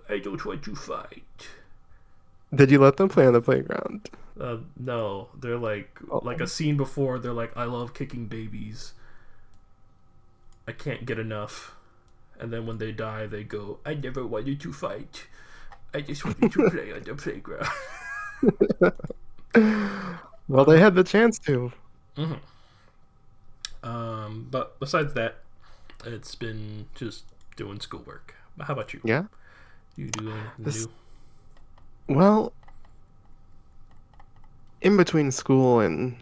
I don't want to fight." Did you let them play on the playground? No, they're like Oh. a scene before. They're like, "I love kicking babies. I can't get enough." And then when they die, they go, "I never wanted to fight. I just wanted to play on the playground." Well, they had the chance to. Mhm. But besides that, it's been just doing schoolwork. How about you? Yeah. You do anything This new? well, in between school and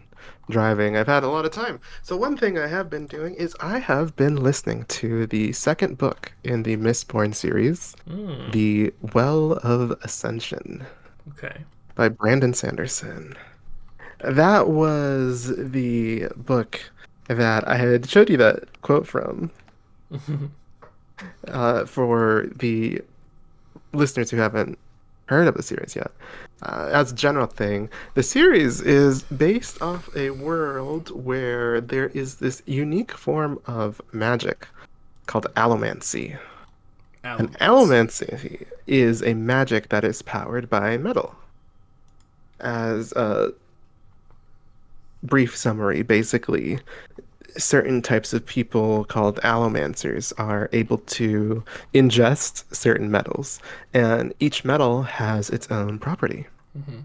driving, I've had a lot of time. So one thing I have been doing is I have been listening to the second book in the Mistborn series, Hmm. The Well of Ascension Okay. by Brandon Sanderson. That was the book that I had showed you that quote from. For the listeners who haven't heard of the series yet, as a general thing, the series is based off a world where there is this unique form of magic called allomancy. And Allomancy. allomancy is a magic that is powered by metal. As a brief summary, basically, certain types of people called allomancers are able to ingest certain metals, and each metal has its own property. Mm-hmm.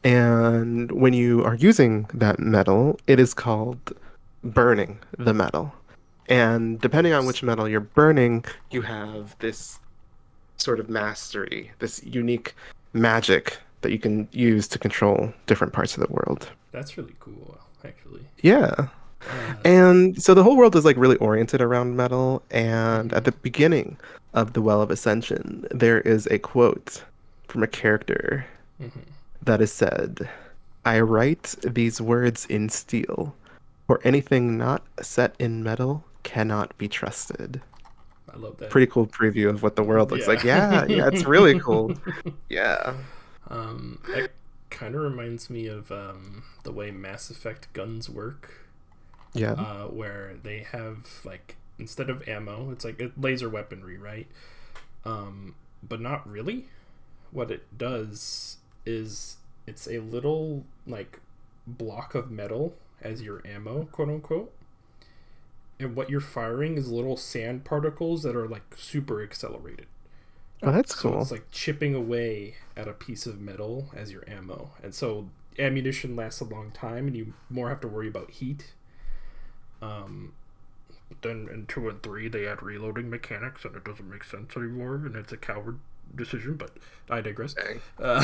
And when you are using that metal, it is called burning the metal. And depending on which metal you're burning, you have this sort of mastery, this unique magic that you can use to control different parts of the world. That's really cool, actually. Yeah. Uh, And so the whole world is like really oriented around metal. And at mm-hmm. the beginning of the Well of Ascension, there is a quote from a character Mm-hmm. that is said, I write these words in steel, for anything not set in metal cannot be trusted. I love that. Pretty cool preview of what the world looks Yeah. like. Yeah, yeah, it's really cool. Yeah. It kind of reminds me of the way Mass Effect guns work, Yeah. where they have like instead of ammo, it's like laser weaponry, right? But not really. What it does is it's a little like block of metal as your ammo, quote unquote. And what you're firing is little sand particles that are like super accelerated. Oh, that's So cool. it's like chipping away at a piece of metal as your ammo. And so ammunition lasts a long time and you more have to worry about heat. But then in 2 and 3, they add reloading mechanics and it doesn't make sense anymore. And it's a coward decision, but I digress. Dang. Uh,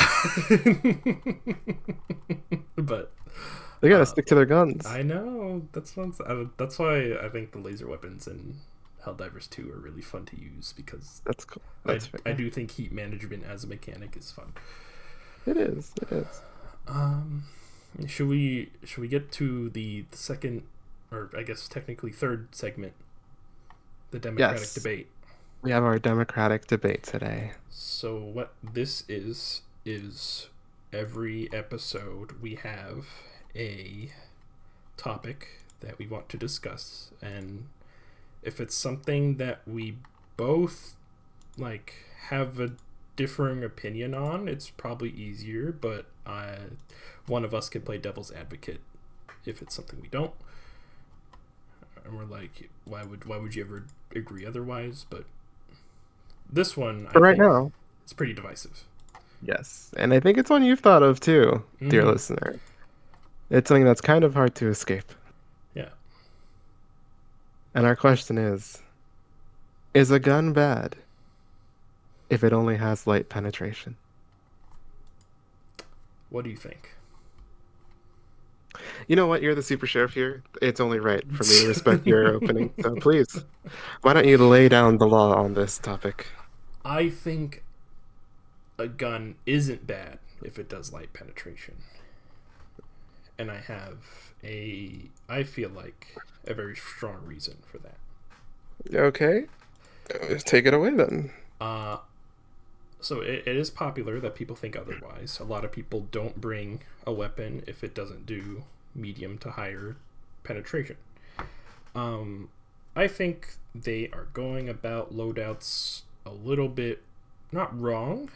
but They gotta uh, stick to their guns. I know that's why I think the laser weapons in Helldivers 2 are really fun to use because That's cool. I That's I fair. do think heat management as a mechanic is fun. It is. It is. Um, should we get to the second, or I guess technically third segment, the Democratic Yes, debate? we have our Democratic debate today. So what this is every episode we have a topic that we want to discuss, and if it's something that we both like have a differing opinion on, it's probably easier. But one of us can play devil's advocate if it's something we don't, and we're like, why would you ever agree otherwise? But this one, I For right think, now, is pretty divisive. yes. And I think it's one you've thought of too, dear Mm-hmm. listener. It's something that's kind of hard to escape. Yeah. And our question is a gun bad if it only has light penetration? What do you think? You know what? You're the super sheriff here. It's only right for me to respect your opening. So please, why don't you lay down the law on this topic? I think a gun isn't bad if it does light penetration. And I feel like a very strong reason for that. Okay, take it away then. Uh, so it is popular that people think otherwise. A lot of people don't bring a weapon if it doesn't do medium to higher penetration. Um, I think they are going about loadouts a little bit not wrong,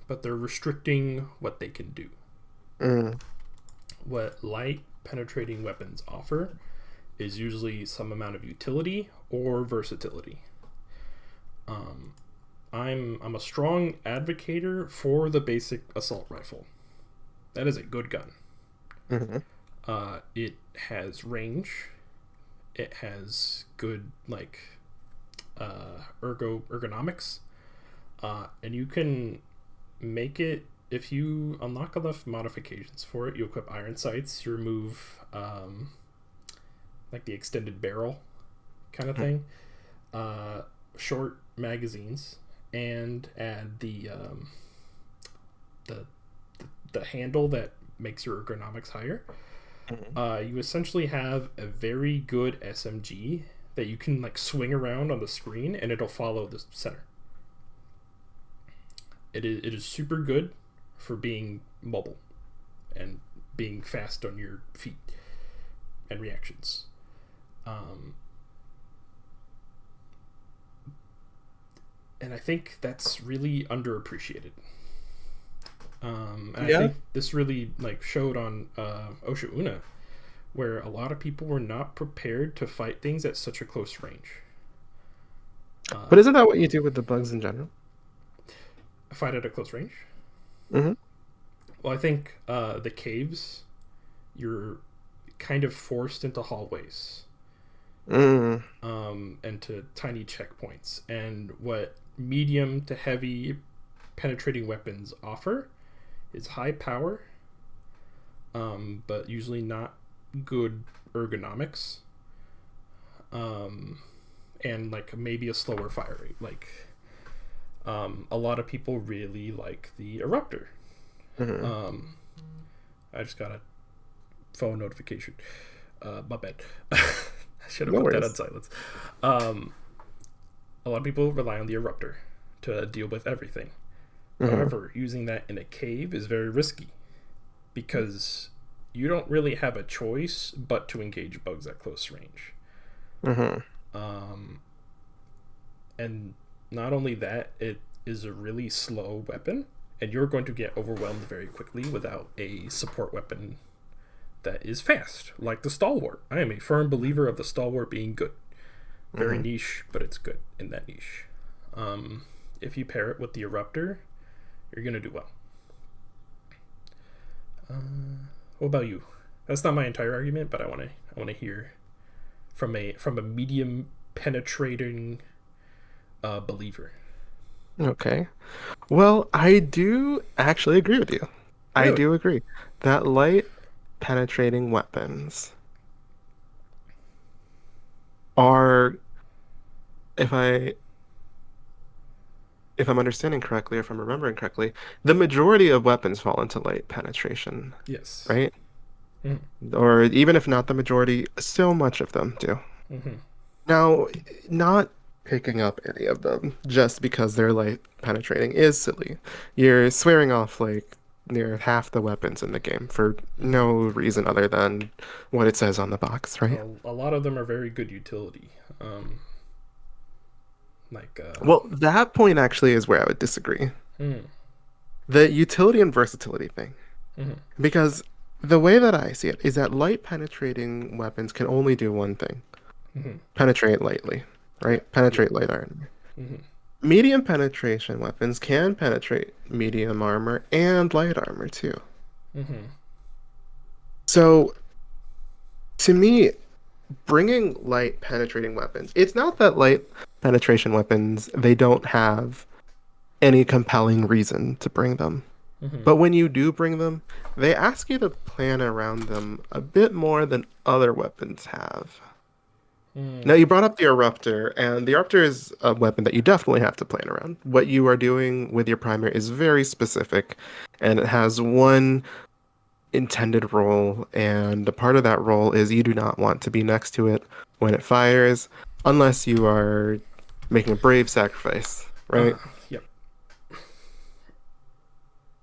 but they're restricting what they can do. Mm, What light penetrating weapons offer is usually some amount of utility or versatility. Um, I'm a strong advocator for the basic assault rifle. That is a good gun. mhm. It has range. It has good ergonomics, and you can make it if you unlock enough modifications for it. You equip iron sights. You remove like the extended barrel kind of thing, short magazines, and add the the handle that makes your ergonomics higher. Mhm. You essentially have a very good SMG that you can like swing around on the screen and it'll follow the center. It is super good for being mobile and being fast on your feet and reactions. Um, and I think that's really underappreciated. And I Yeah. think this really like showed on Osha Una, where a lot of people were not prepared to fight things at such a close range. But Uh, isn't that what you do with the bugs in general? fight at a close range. Hmm. Well, I think the caves, you're kind of forced into hallways, Mm, and to tiny checkpoints. And what medium to heavy penetrating weapons offer is high power, but usually not good ergonomics, um, and like maybe a slower fire rate. A lot of people really like the eruptor. mhm. Um, I just got a phone notification. My bad. I should have No put that on worries. silence. Um, a lot of people rely on the eruptor to deal with everything. Hmm. However, using that in a cave is very risky because you don't really have a choice but to engage bugs at close range. Hmm. Um, and not only that, it is a really slow weapon, and you're going to get overwhelmed very quickly without a support weapon that is fast, like the stalwart. I am a firm believer of the stalwart being good. Very Hmm. niche, but it's good in that niche. If you pair it with the eruptor, you're gonna do well. What about you? That's not my entire argument, but I want to hear from a medium penetrating believer. Okay. Well, I do actually agree with you. I Really? do agree that light penetrating weapons are, if I if I'm understanding correctly, if I'm remembering correctly, the majority of weapons fall into light penetration, Yes. right? Mm-hmm. Or even if not the majority, so much of them do. Mm-hmm. Now, not picking up any of them just because they're light penetrating is silly. You're swearing off like near half the weapons in the game for Mm-hmm. no reason other than what it says on the box, right? A lot of them are very good utility. Um, like, Well, that point actually is where I would disagree. mm, The utility and versatility thing. mm-hmm. Because the way that I see it is that light penetrating weapons can only do one thing: Mm-hmm. penetrate lightly, Yeah, right? yeah. Penetrate light armor. Mm-hmm. Medium penetration weapons can penetrate medium armor and light armor too. Mm-hmm. So, to me, bringing light penetrating weapons, it's not that light penetration weapons, they don't have any compelling reason to bring them. Mm-hmm. But when you do bring them, they ask you to plan around them a bit more than other weapons have. Now, Mm. you brought up the Eruptor, and the Eruptor is a weapon that you definitely have to plan around. What you are doing with your primary is very specific, and it has one intended role, and a part of that role is you do not want to be next to it when it fires, unless you are making a brave sacrifice, right? Yep.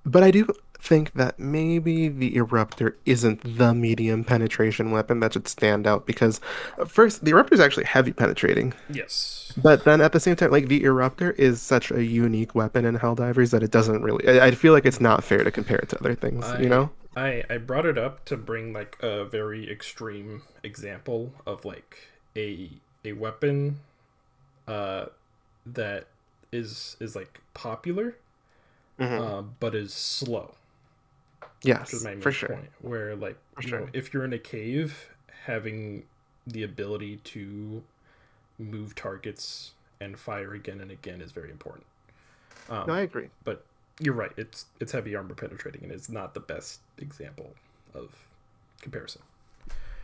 But I do think that maybe the Eruptor isn't the medium penetration weapon that should stand out because, first, the Eruptor is actually heavy penetrating. Yes. But then at the same time, like the Eruptor is such a unique weapon in Helldivers that it doesn't really. I feel like it's Mm-hmm. not fair to compare it to other things, you I know? I brought it up to bring like a very extreme example of like a weapon uh that is like popular Hmm. but is slow, which was Yes, my for main sure, point, where like, for you know, sure. if you're in a cave, having the ability to move targets and fire again and again is very important. No, um I agree. but you're right, it's heavy armor penetrating and it's not the best example of comparison.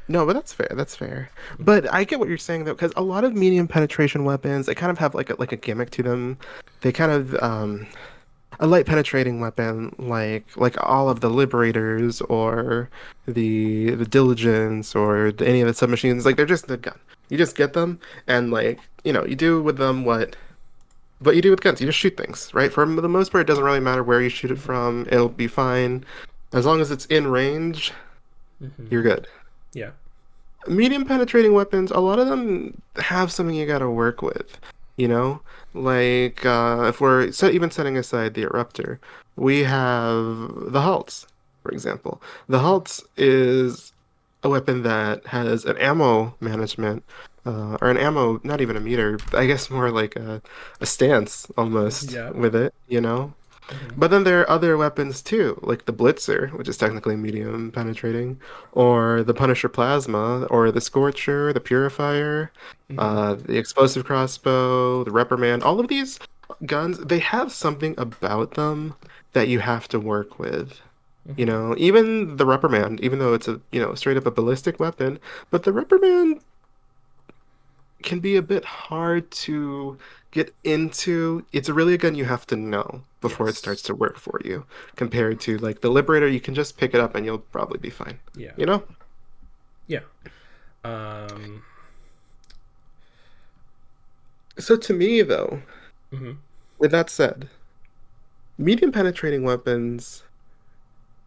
No, but that's fair. That's fair. Mm-hmm. But I get what you're saying though, because a lot of medium penetration weapons, they kind of have like a gimmick to them. They kind of a light penetrating weapon like all of the Liberators or the Diligence or any of the submachines, like they're just the gun. You just get them and like, you do with them what you do with guns. You just shoot things, right? For the most part, it doesn't really matter where you shoot it Mm-hmm. from. It'll be fine. As long as it's in range, Mm-hmm. you're good. Yeah. Medium penetrating weapons, a lot of them have something you gotta work with, you know? Like, if we're even setting aside the Eruptor, we have the Halts, for example. The Halts is a weapon that has an ammo management, or an ammo, not even a meter, I guess more like a stance almost Yeah. with it, you know? Mm-hmm. But then there are other weapons too, like the Blitzer, which is technically medium penetrating, or the Punisher Plasma, or the Scorcher, the Purifier, Mm-hmm. the Explosive Crossbow, the Reprimand. All of these guns, they have something about them that you have to work with. You Mm-hmm. know, even the Reprimand, even though it's straight up a ballistic weapon, but the Reprimand can be a bit hard to get into. It's really a gun you have to know before it starts Yes. to work for you, compared to like the Liberator, you can just pick it up and you'll probably be fine. Yeah. You know? Yeah. um So to me, though, mm-hmm. with that said, medium penetrating weapons,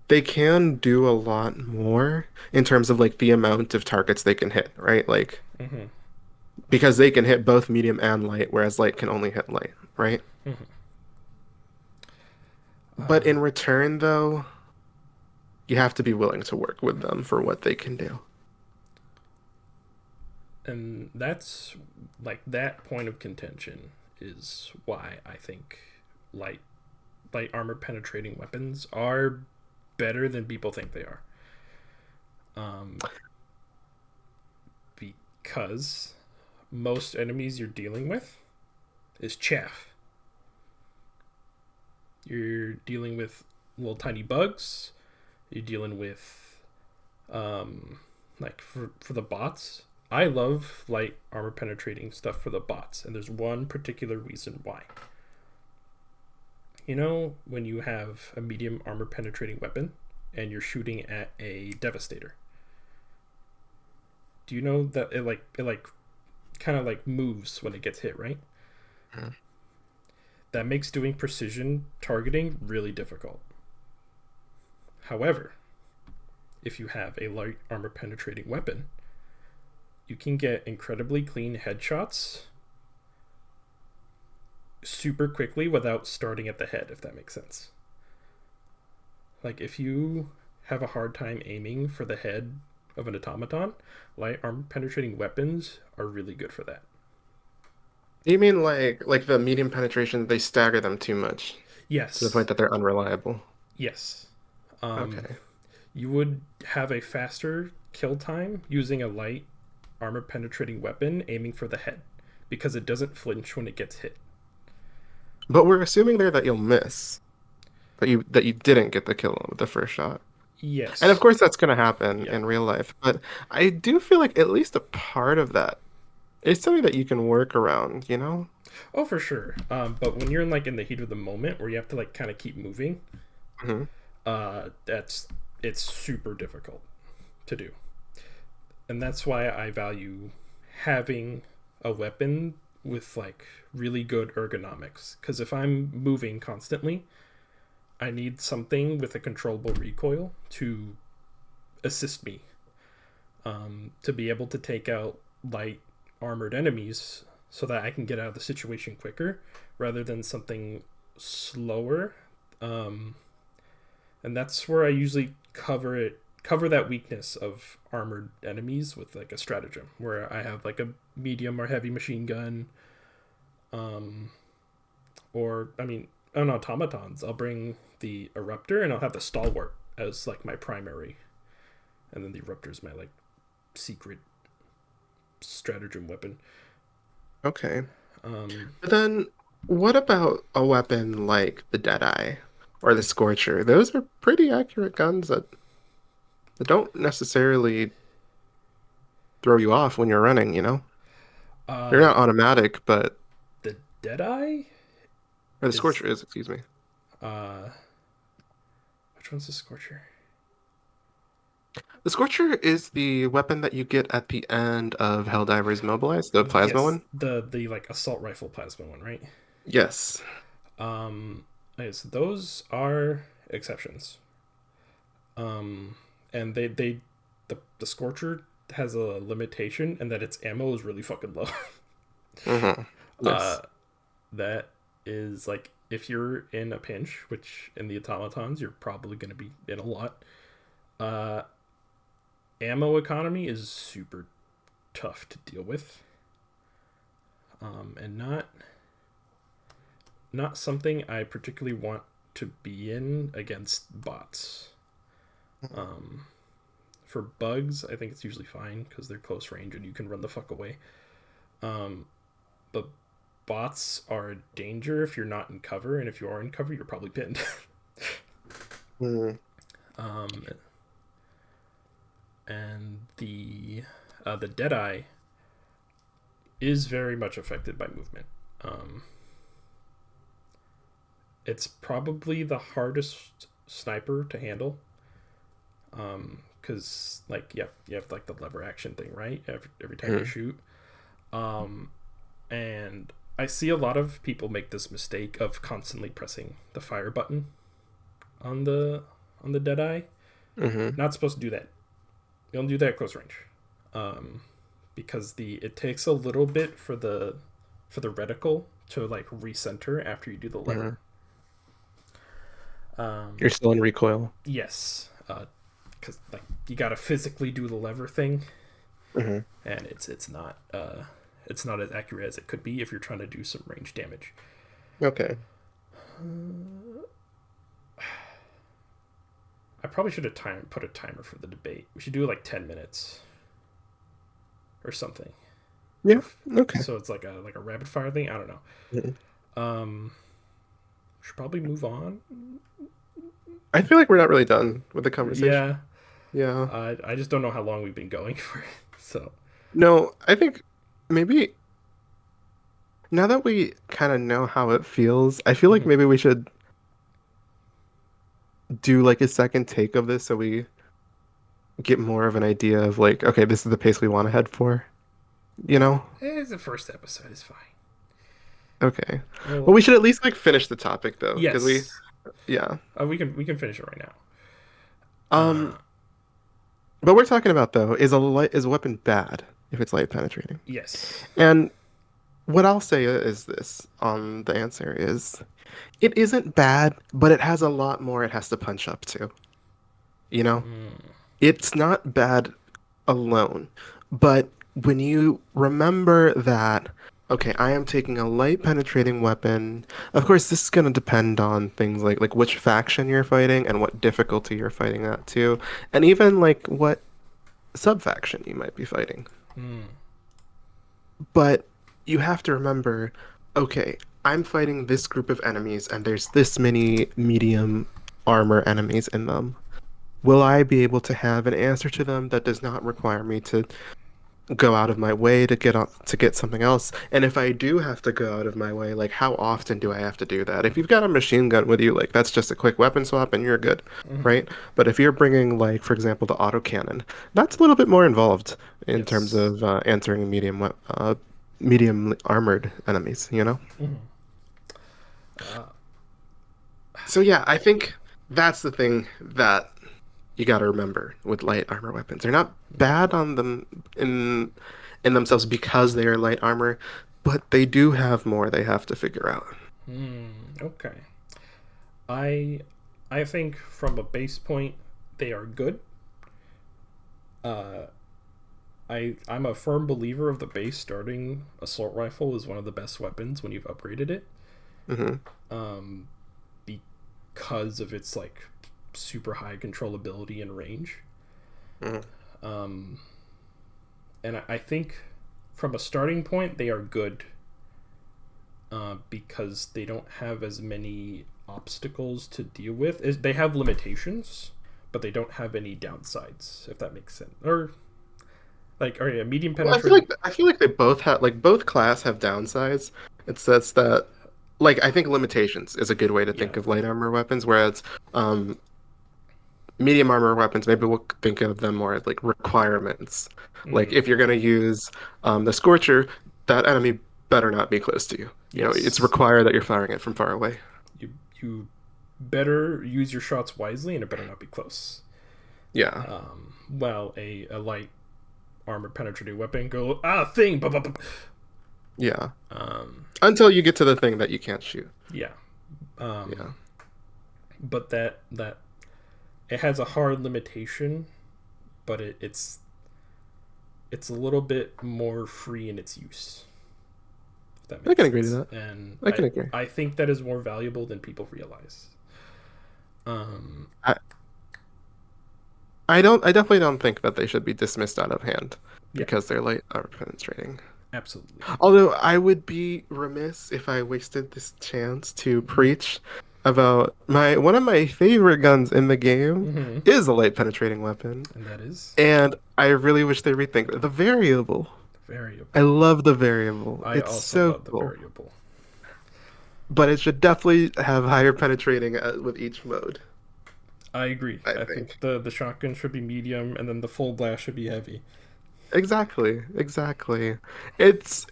they can do a lot more in terms of like the amount of targets they can hit, right? Like, Mm-hmm. because they can hit both medium and light, whereas light can only hit light, right? Mm-hmm. But in return, though, you have to be willing to work with them for what they can do. And that's like that point of contention is why I think light light armor penetrating weapons are better than people think they are. Um, because most enemies you're dealing with is chaff. You're dealing with little tiny bugs. You're dealing with like for the bots. I love light armor penetrating stuff for the bots, and there's one particular reason why. You know when you have a medium armor penetrating weapon and you're shooting at a devastator. Do you know that it kind of like moves when it gets hit, right? Mhm. That makes doing precision targeting really difficult. However, if you have a light armor penetrating weapon, you can get incredibly clean headshots super quickly without starting at the head, if that makes sense. Like if you have a hard time aiming for the head of an automaton, light armor penetrating weapons are really good for that. You mean like the medium penetration, they stagger them too much to the Yes. point that they're unreliable? Yes. Um, Okay. you would have a faster kill time using a light armor penetrating weapon aiming for the head because it doesn't flinch when it gets hit. But we're assuming there that you'll miss, that you didn't get the kill with the first shot. And of Yes. course that's going to happen Yeah. in real life, but I do feel like at least a part of that is something that you can work around, you know? Oh, for sure. But when you're in the heat of the moment where you have to like kind of keep moving, Hmm. that's it's super difficult to do, and that's why I value having a weapon with like really good ergonomics. Because if I'm moving constantly, I need something with a controllable recoil to assist me, to be able to take out light armored enemies so that I can get out of the situation quicker rather than something slower. Um, and that's where I usually cover that weakness of armored enemies with like a stratagem where I have like a medium or heavy machine gun, um, or I mean on automatons I'll bring the eruptor and I'll have the stalwart as like my primary, and then the eruptor is my like secret stratagem weapon. Okay. Um, But then what about a weapon like the Deadeye or the Scorcher? Those are pretty accurate guns that don't necessarily throw you off when you're running, you know? They're uh, not automatic, but the Deadeye or the is Scorcher is, excuse me. uh, which one's the Scorcher? The Scorcher is the weapon that you get at the end of Helldivers Mobilized, the plasma Yes, one. the like assault rifle plasma one, right? Yes. Um, okay, so those are exceptions. Um, and the Scorcher has a limitation, and that its ammo is really fucking low. Hmm. uh, Yes. that is like if you're in a pinch, which in the automatons you're probably going to be in a lot. Uh, ammo economy is super tough to deal with, and not something I particularly want to be in against bots. Um, for bugs, I think it's usually fine because they're close range and you can run the fuck away. Um, but bots are a danger if you're not in cover, and if you are in cover, you're probably pinned. Mm. um, and the Deadeye is very much affected by movement. Um, it's probably the hardest sniper to handle. Because like you have like the lever action thing, right? Every time you Mm. shoot. Um, and I see a lot of people make this mistake of constantly pressing the fire button on the Deadeye. Hmm. Not supposed to do that. You don't do that at close range, um, because the it takes a little bit for the reticle to like recenter after you do the lever. Hmm. Um, You're still in recoil. yes, because like you gotta physically do the lever thing, Hmm. and it's not as accurate as it could be if you're trying to do some range damage. Okay. I probably should have put a timer for the debate. We should do like 10 minutes or something. Yeah. Or Okay. so it's like a rapid fire thing. I don't know. Mhm. Um, should probably move on. I feel like we're not really done with the conversation. Yeah, Yeah. I just don't know how long we've been going for. So No, I think maybe now that we kind of know how it feels, I feel like mhm. maybe we should do like a second take of this so we get more of an idea of like, okay, this is the pace we want to head for, you know? It's the first episode is fine. Okay. Well, Well, we should at least like finish the topic though, because yes, yeah. we can finish it right now. Um, but we're talking about though, is a weapon bad if it's light penetrating? Yes. And what I'll say is this on the answer is it isn't bad, but it has a lot more it has to punch up to, you know? Mm, It's not bad alone. But when you remember that, okay, I am taking a light penetrating weapon, of course, this is going to depend on things like which faction you're fighting and what difficulty you're fighting at too, and even like what sub-faction you might be fighting. mm, But you have to remember, okay, I'm fighting this group of enemies and there's this many medium armor enemies in them. Will I be able to have an answer to them that does not require me to go out of my way to get something else? And if I do have to go out of my way, like how often do I have to do that? If you've got a machine gun with you, like that's just a quick weapon swap and you're good, mm, right? But if you're bringing like for example the autocannon, that's a little bit more involved in terms yes. of answering medium armored enemies, you know? Mm. Uh, So yeah, I think that's the thing that you got to remember with light armor weapons. They're not bad on them in themselves because they are light armor, but they do have more they have to figure out. okay. I I think from a base point they are good. Uh, I'm a firm believer of the base starting assault rifle is one of the best weapons when you've upgraded it. Hmm. Um, because of its like super high controllability and range. Hmm. Um, and I think from a starting point they are good because they don't have as many obstacles to deal with. They have limitations, but they don't have any downsides. If that makes sense, or like, or yeah, medium Well, penetrating. I feel like they both have like both class have downsides. It's that's that like I think limitations is a good way to Yeah. think of light armor weapons, whereas um medium armor weapons, maybe we'll think of them more as like requirements. Like Mm, if you're gonna use the Scorcher, that enemy better not be close to you. You know, it's yes. required that you're firing it from far away. You better use your shots wisely, and it better not be close. Yeah, Well, a light armor penetrating weapon go thing. Bah, bah, bah. yeah. Um, Until you get to the thing that you can't shoot. yeah. Yeah. But that it has a hard limitation, but it's a little bit more free in its use. If that I makes can agree to sense, that. and I I can agree. I think that is more valuable than people realize. Um, I, I definitely don't think that they should be dismissed out of hand yeah, because they're light armor penetrating. absolutely. Although I would be remiss if I wasted this chance to Mm-hmm. preach about my one of my favorite guns in the game Mm-hmm. is a light penetrating weapon, And that is and I really wish they rethink the variable. the variable. I love the variable. I It's also so love the cool. variable. But it should definitely have higher penetrating with each mode, I agree. I I think think. the shotgun should be medium, and then the full blast should be heavy. Exactly, exactly. It's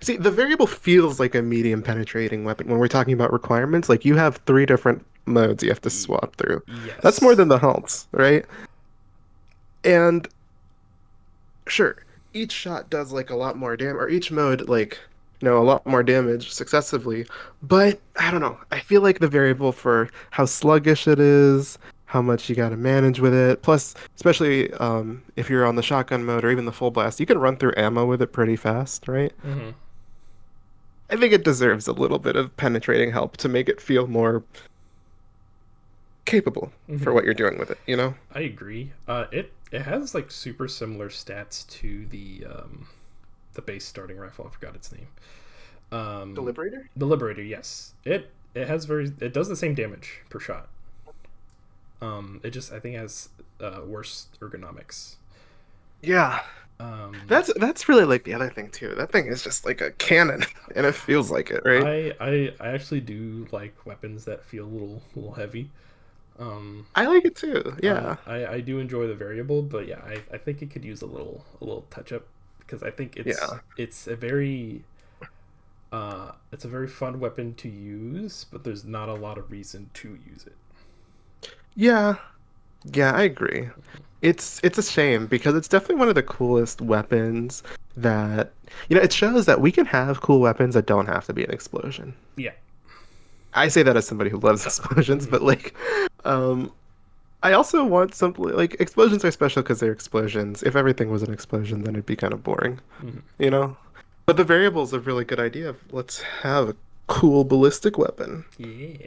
see, the variable feels like a medium penetrating weapon when we're talking about requirements. Like you have three different modes you have to swap through. That's more Yes. than the halts, right? And sure, each shot does like a lot more damage, or each mode like a lot more damage successively. But I don't know. I feel like the variable for how sluggish it is, how much you got to manage with it. Plus, especially if you're on the shotgun mode or even the full blast, you can run through ammo with it pretty fast, right? Mm-hmm. I think it deserves a little bit of penetrating help to make it feel more capable for Mm-hmm. what you're doing with it, you know? I agree. It has like super similar stats to the base starting rifle. I forgot its name. Um, Deliberator? the Liberator. Yes, it does the same damage per shot. It just I think has worse ergonomics. Yeah. Um, That's really like the other thing too. That thing is just like a cannon, and it feels like it, right? I actually do like weapons that feel a little heavy. Um, I like it too. Yeah. I do enjoy the variable, but yeah, I think it could use a little touch up because I think Yeah. it's a very fun weapon to use, but there's not a lot of reason to use it. Yeah. Yeah, I agree. It's a shame because it's definitely one of the coolest weapons that it shows that we can have cool weapons that don't have to be an explosion. Yeah. I say that as somebody who loves explosions, Mm-hmm. but like um I also want something like explosions are special because they're explosions. If everything was an explosion, then it'd be kind of boring, Mm-hmm. you know? But the variable's a really good idea. Let's have a cool ballistic weapon. Yeah.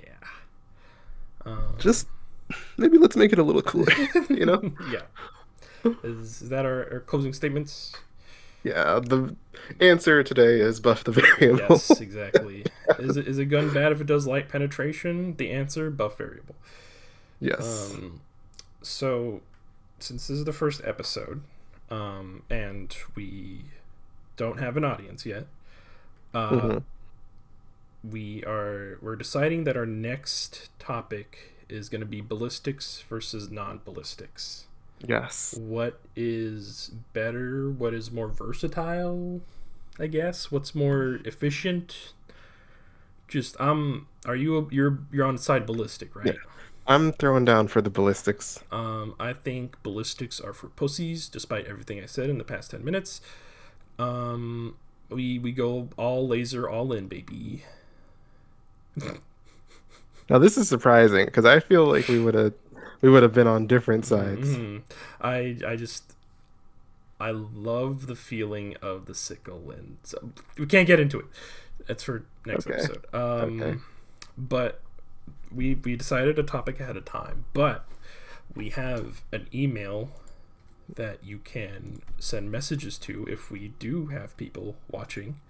Um, Just maybe let's make it a little cooler, you know? yeah. Is that our closing statements? Yeah, the answer today is buff the variable. Yes, exactly. Is a gun bad if it does light penetration? The answer: buff variable. Yes. Um, so since this is the first episode, and we don't have an audience yet, uh, Hmm. we're deciding that our next topic is going to be ballistics versus non-ballistics. Yes. What is better? What is more versatile? I guess. What's more efficient? Just are you're on side ballistic, Yeah. right? I'm throwing down for the ballistics. I think ballistics are for pussies, despite everything I said in the past 10 minutes. Um, we go all laser, all in, baby. Now this is surprising because I feel like we would have been on different sides. Mm-hmm. I just I love the feeling of the sickle, and so we can't get into it. That's for next Okay. episode. Okay. But we decided a topic ahead of time, but we have an email that you can send messages to if we do have people watching.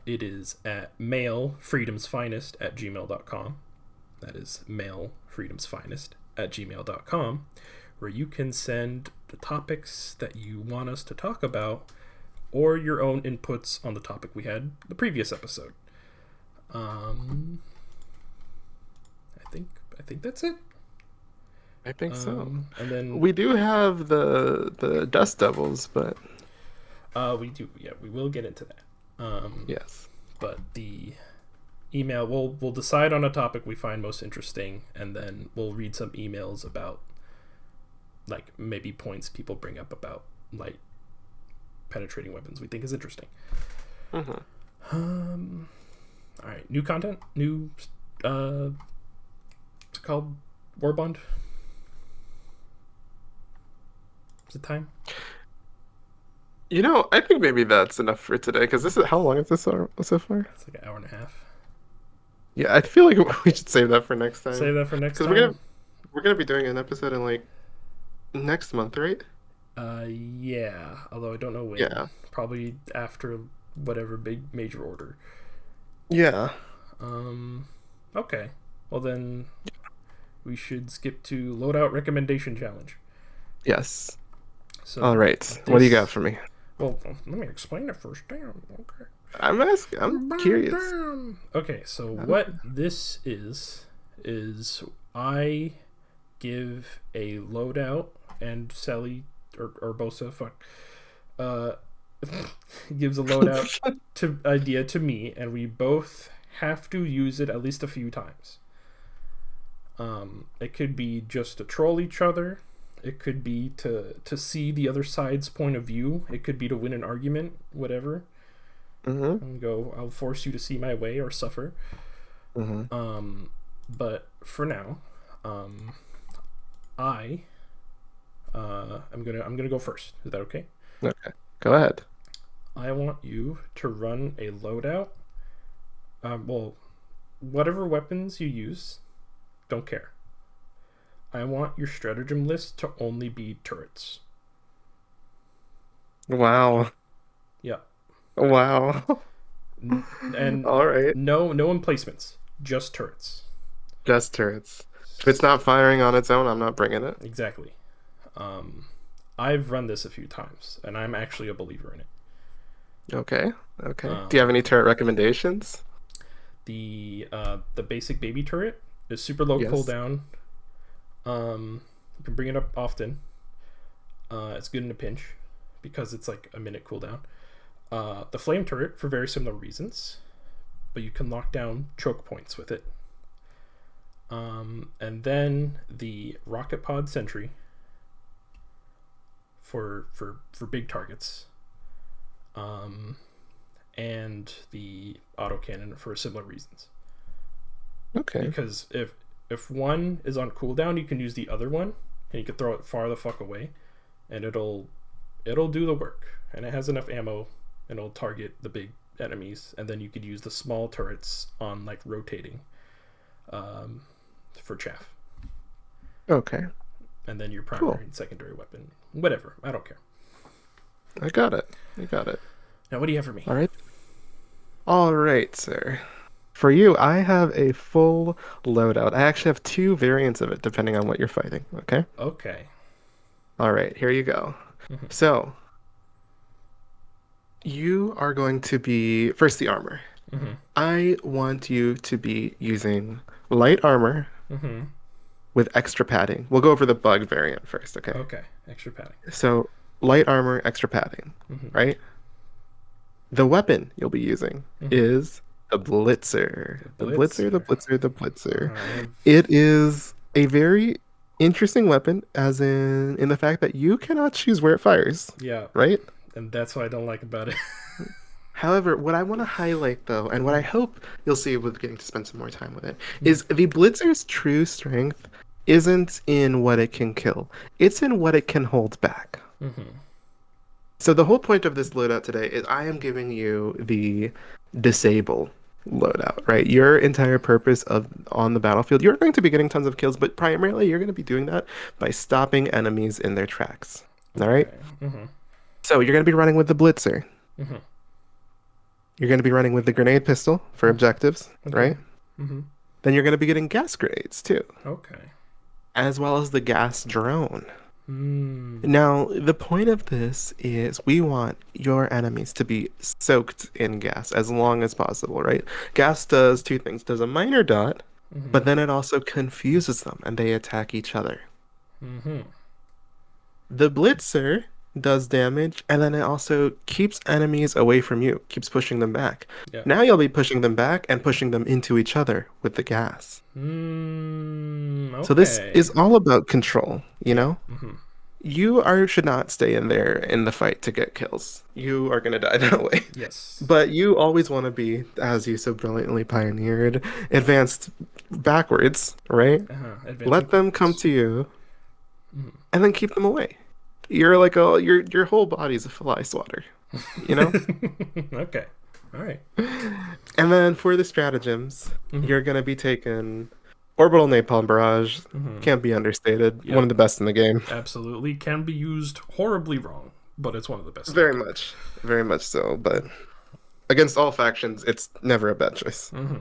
It is at mailfreedomsfinest@gmail.com. That is mailfreedomsfinest@gmail.com, where you can send the topics that you want us to talk about or your own inputs on the topic we had the previous episode. Um, I think that's it. I think so. And then We do have the dust devils, but we will get into that. yes. But the email we'll decide on a topic we find most interesting, and then we'll read some emails about like maybe points people bring up about light penetrating weapons we think is interesting. Hmm. Um, all right, new content, new it's called Warbond. Is it time? I think maybe that's enough for today because this is how long is this so far? It's like an hour and a half. Yeah, I feel like we should save that for next time Save that for next because we're gonna time. we're gonna be doing an episode in like next month, right? Yeah, although I don't know when. Yeah. Probably after whatever big major order. Yeah. Um, okay. Well then, we should skip to loadout recommendation challenge. Yes. All So right. What do you got this, for me? well, let me explain it first. Damn. Okay. I'm asking. I'm curious. Bam. Okay. So I don't- what this is I give a loadout and Sally or Bosa fuck uh gives a loadout to idea to me, and we both have to use it at least a few times. It could be just to troll each other. It could be to see the other side's point of view. It could be to win an argument, whatever. Mhm. And go, I'll force you to see my way or suffer. Mhm. But for now, um, I I'm gonna go first. Is that okay? Okay. Go ahead. I want you to run a loadout. Well, whatever weapons you use, don't care. I want your stratagem list to only be turrets. Wow. Yeah, Wow. and All right. no emplacements, just turrets. Just turrets. If it's not firing on its own, I'm not bringing it. Exactly. Um, I've run this a few times, and I'm actually a believer in it. Okay. Okay. Do you have Um, any turret recommendations? the basic baby turret is super low Yes. cooldown. You can bring it up often. It's good in a pinch because it's like a minute cooldown. The flame turret for very similar reasons, but you can lock down choke points with it. And then the rocket pod sentry for big targets. And the autocannon for similar reasons. Okay. Because if one is on cooldown, you can use the other one, and you can throw it far the fuck away, and it'll do the work. And it has enough ammo, and it'll target the big enemies. And then you could use the small turrets on like rotating, for chaff. Okay. And then your Cool. primary and secondary weapon, whatever. I don't care. I got it. I got it. Now, what do you have for me? All right. All right, sir. For you, I have a full loadout. I actually have two variants of it depending on what you're fighting. Okay. Okay. All right, here you go. Mm-hmm. So, you are going to be first the armor. Mm-hmm. I want you to be using light armor Mm-hmm. with extra padding. We'll go over the bug variant first, okay? Okay. Extra padding. So, light armor, extra padding, Mm-hmm. right? The weapon you'll be using Mm-hmm. is the Blitzer. The The Blitzer, the blitzer. Blitzer, the Blitzer. I have. It is a very interesting weapon, as in the fact that you cannot choose where it fires, Yeah, right? and that's what I don't like about it. However, what I want to highlight though, and what I hope you'll see with getting to spend some more time with it, Mm-hmm. is the Blitzer's true strength isn't in what it can kill. It's in what it can hold back. Mm-hmm. So the whole point of this loadout today is I am giving you the disable loadout, right? Your entire purpose of on the battlefield, you're going to be getting tons of kills, but primarily you're going to be doing that by stopping enemies in their tracks. All right? Okay. Mm-hmm. So you're going to be running with the Blitzer. Mm-hmm. You're going to be running with the grenade pistol for objectives, Okay. right? Mm-hmm. Then you're going to be getting gas grenades too, Okay. as well as the gas drone. Mm. Now, the point of this is we want your enemies to be soaked in gas as long as possible, right? Gas does two things. Does a minor dot, Mm-hmm. but then it also confuses them and they attack each other. Mm-hmm. The Blitzer does damage and then it also keeps enemies away from you, keeps pushing them back. Yeah. Now you'll be pushing them back and pushing them into each other with the gas. So this is Okay. all about control, you Yeah. know? Mm-hmm. You are should not stay in there in the fight to get kills. You are gonna die that way. Yes. But you always want to be, as you so brilliantly pioneered, advanced backwards, right? Advancing Let them come backwards. to you Mm-hmm. and then keep them away. You're like your whole body's a fly swatter, you know? Okay. All right. And then for the stratagems, Mm-hmm. you're gonna be taking orbital napalm barrage. Mm-hmm. Can't be understated. One Yep. of the best in the game. Absolutely. Can be used horribly wrong, but it's one of the best in the Very game. much. Very much so. But against all factions, it's never a bad choice. Mm-hmm.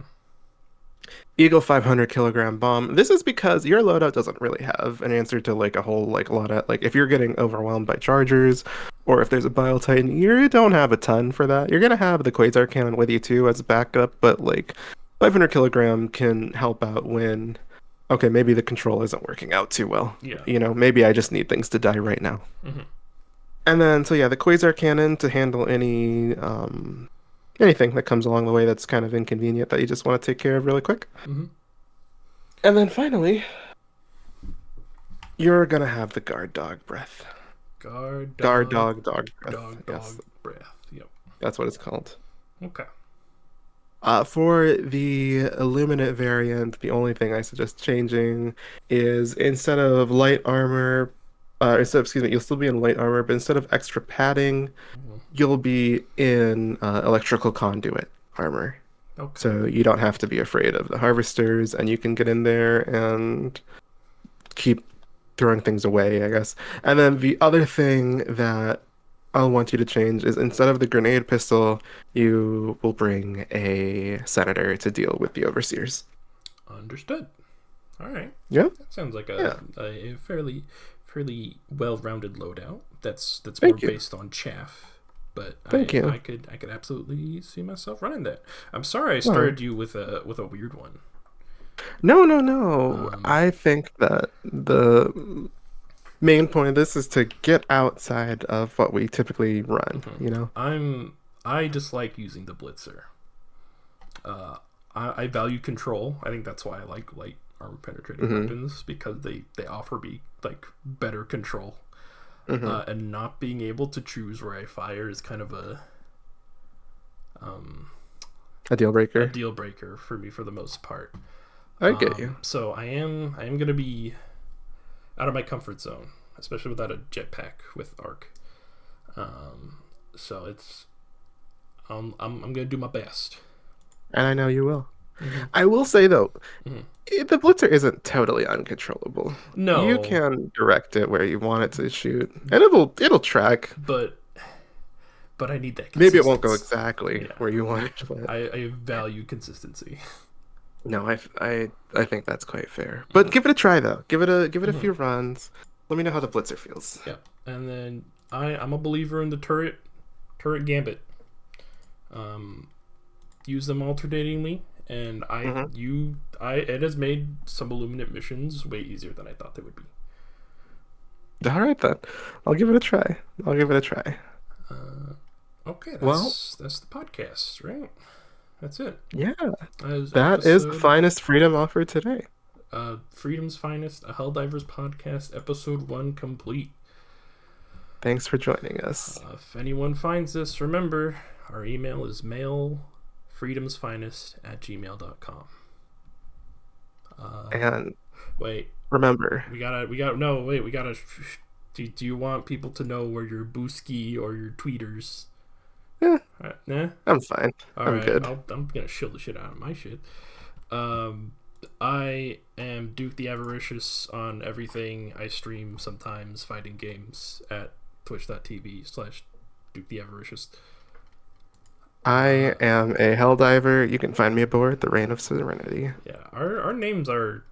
Eagle 500 kilogram bomb. This is because your loadout doesn't really have an answer to like a whole like lot of like if you're getting overwhelmed by chargers or if there's a Bile Titan, you don't have a ton for that. You're gonna have the Quasar cannon with you too as backup, but like 500 kilogram can help out when okay, maybe the control isn't working out too well. Yeah. You know, maybe I just need things to die right now. Mm-hmm. And then so yeah, the Quasar cannon to handle anything that comes along the way that's kind of inconvenient that you just want to take care of really quick. Mm-hmm. And then finally, you're gonna have the guard dog breath. Guard Guard dog. dog breath. Dog. Yes, Breath. Yep. that's what it's called. Okay. For the Illuminate variant, the only thing I suggest changing is instead of light armor, excuse me, you'll still be in light armor, but instead of extra padding, Mm-hmm. you'll be in electrical conduit armor. Okay. So you don't have to be afraid of the harvesters, and you can get in there and keep throwing things away, I guess. And then the other thing that I'll want you to change is instead of the grenade pistol, you will bring a senator to deal with the overseers. Understood. All right. Yeah, That sounds like yeah, a fairly well-rounded loadout. that's more Thank you. based on chaff. But Thank you. I could absolutely see myself running that. I'm sorry I Well, started you with a weird one. no, no, no. Um, I think that the main point of this is to get outside of what we typically run, mhm. you know? I dislike using the blitzer. Uh, I value control. I think that's why I like light armor penetrating Hmm. weapons because they offer me like better control. Hmm. And not being able to choose where I fire is kind of um, A deal a breaker. deal breaker for me for the most part. I get you. So I am gonna be out of my comfort zone, especially without a jetpack with arc. Um, so it's I'm gonna do my best. And I know you will. Mm-hmm. I will say though, Mm-hmm. the blitzer isn't totally uncontrollable. You No, can direct it where you want it to shoot, and it'll track. but I need that Maybe it won't go consistency. exactly Yeah, where you want it, but I value consistency. no, I think that's quite fair. But give it a try though. Give it a Mm-hmm. few runs. Let me know how the blitzer feels. Yeah, and then I'm a believer in the turret gambit. Um, use them alternatingly, and Hmm. I it has made some illuminate missions way easier than I thought they would be. All right then. I'll give it a try. I'll give it a try. Uh, okay, Well, that's the podcast, right? That's it. yeah, That is that is the episode finest freedom offered today. Freedom's Finest, a Helldivers podcast, episode 1 complete. Thanks for joining us. If anyone finds this, remember our email is mailfreedomsfinest@gmail.com. Uh, And wait, remember, we got no wait, we gotta. Do you want people to know where your booski or your tweeters? eh, Nah. I'm fine. All I'm right, good. I'm gonna shill the shit out of my shit. Um, I am Duke the Avaricious on everything. I stream sometimes fighting games at twitch.tv/Duke the Avaricious. I Uh, am a Helldiver. You can find me aboard the Reign of Serenity. yeah, our names are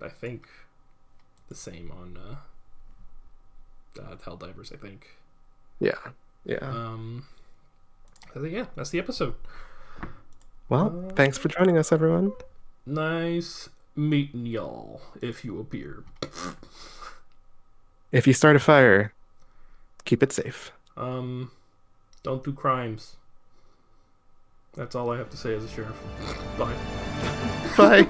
I think the same on Helldivers. I think. Yeah, yeah. Um, yeah, that's the episode. Well, Uh, thanks for joining us, everyone. nice meeting y'all. If you appear. If you start a fire, keep it safe. Um, don't do crimes. That's all I have to say as a sheriff. Bye. Bye.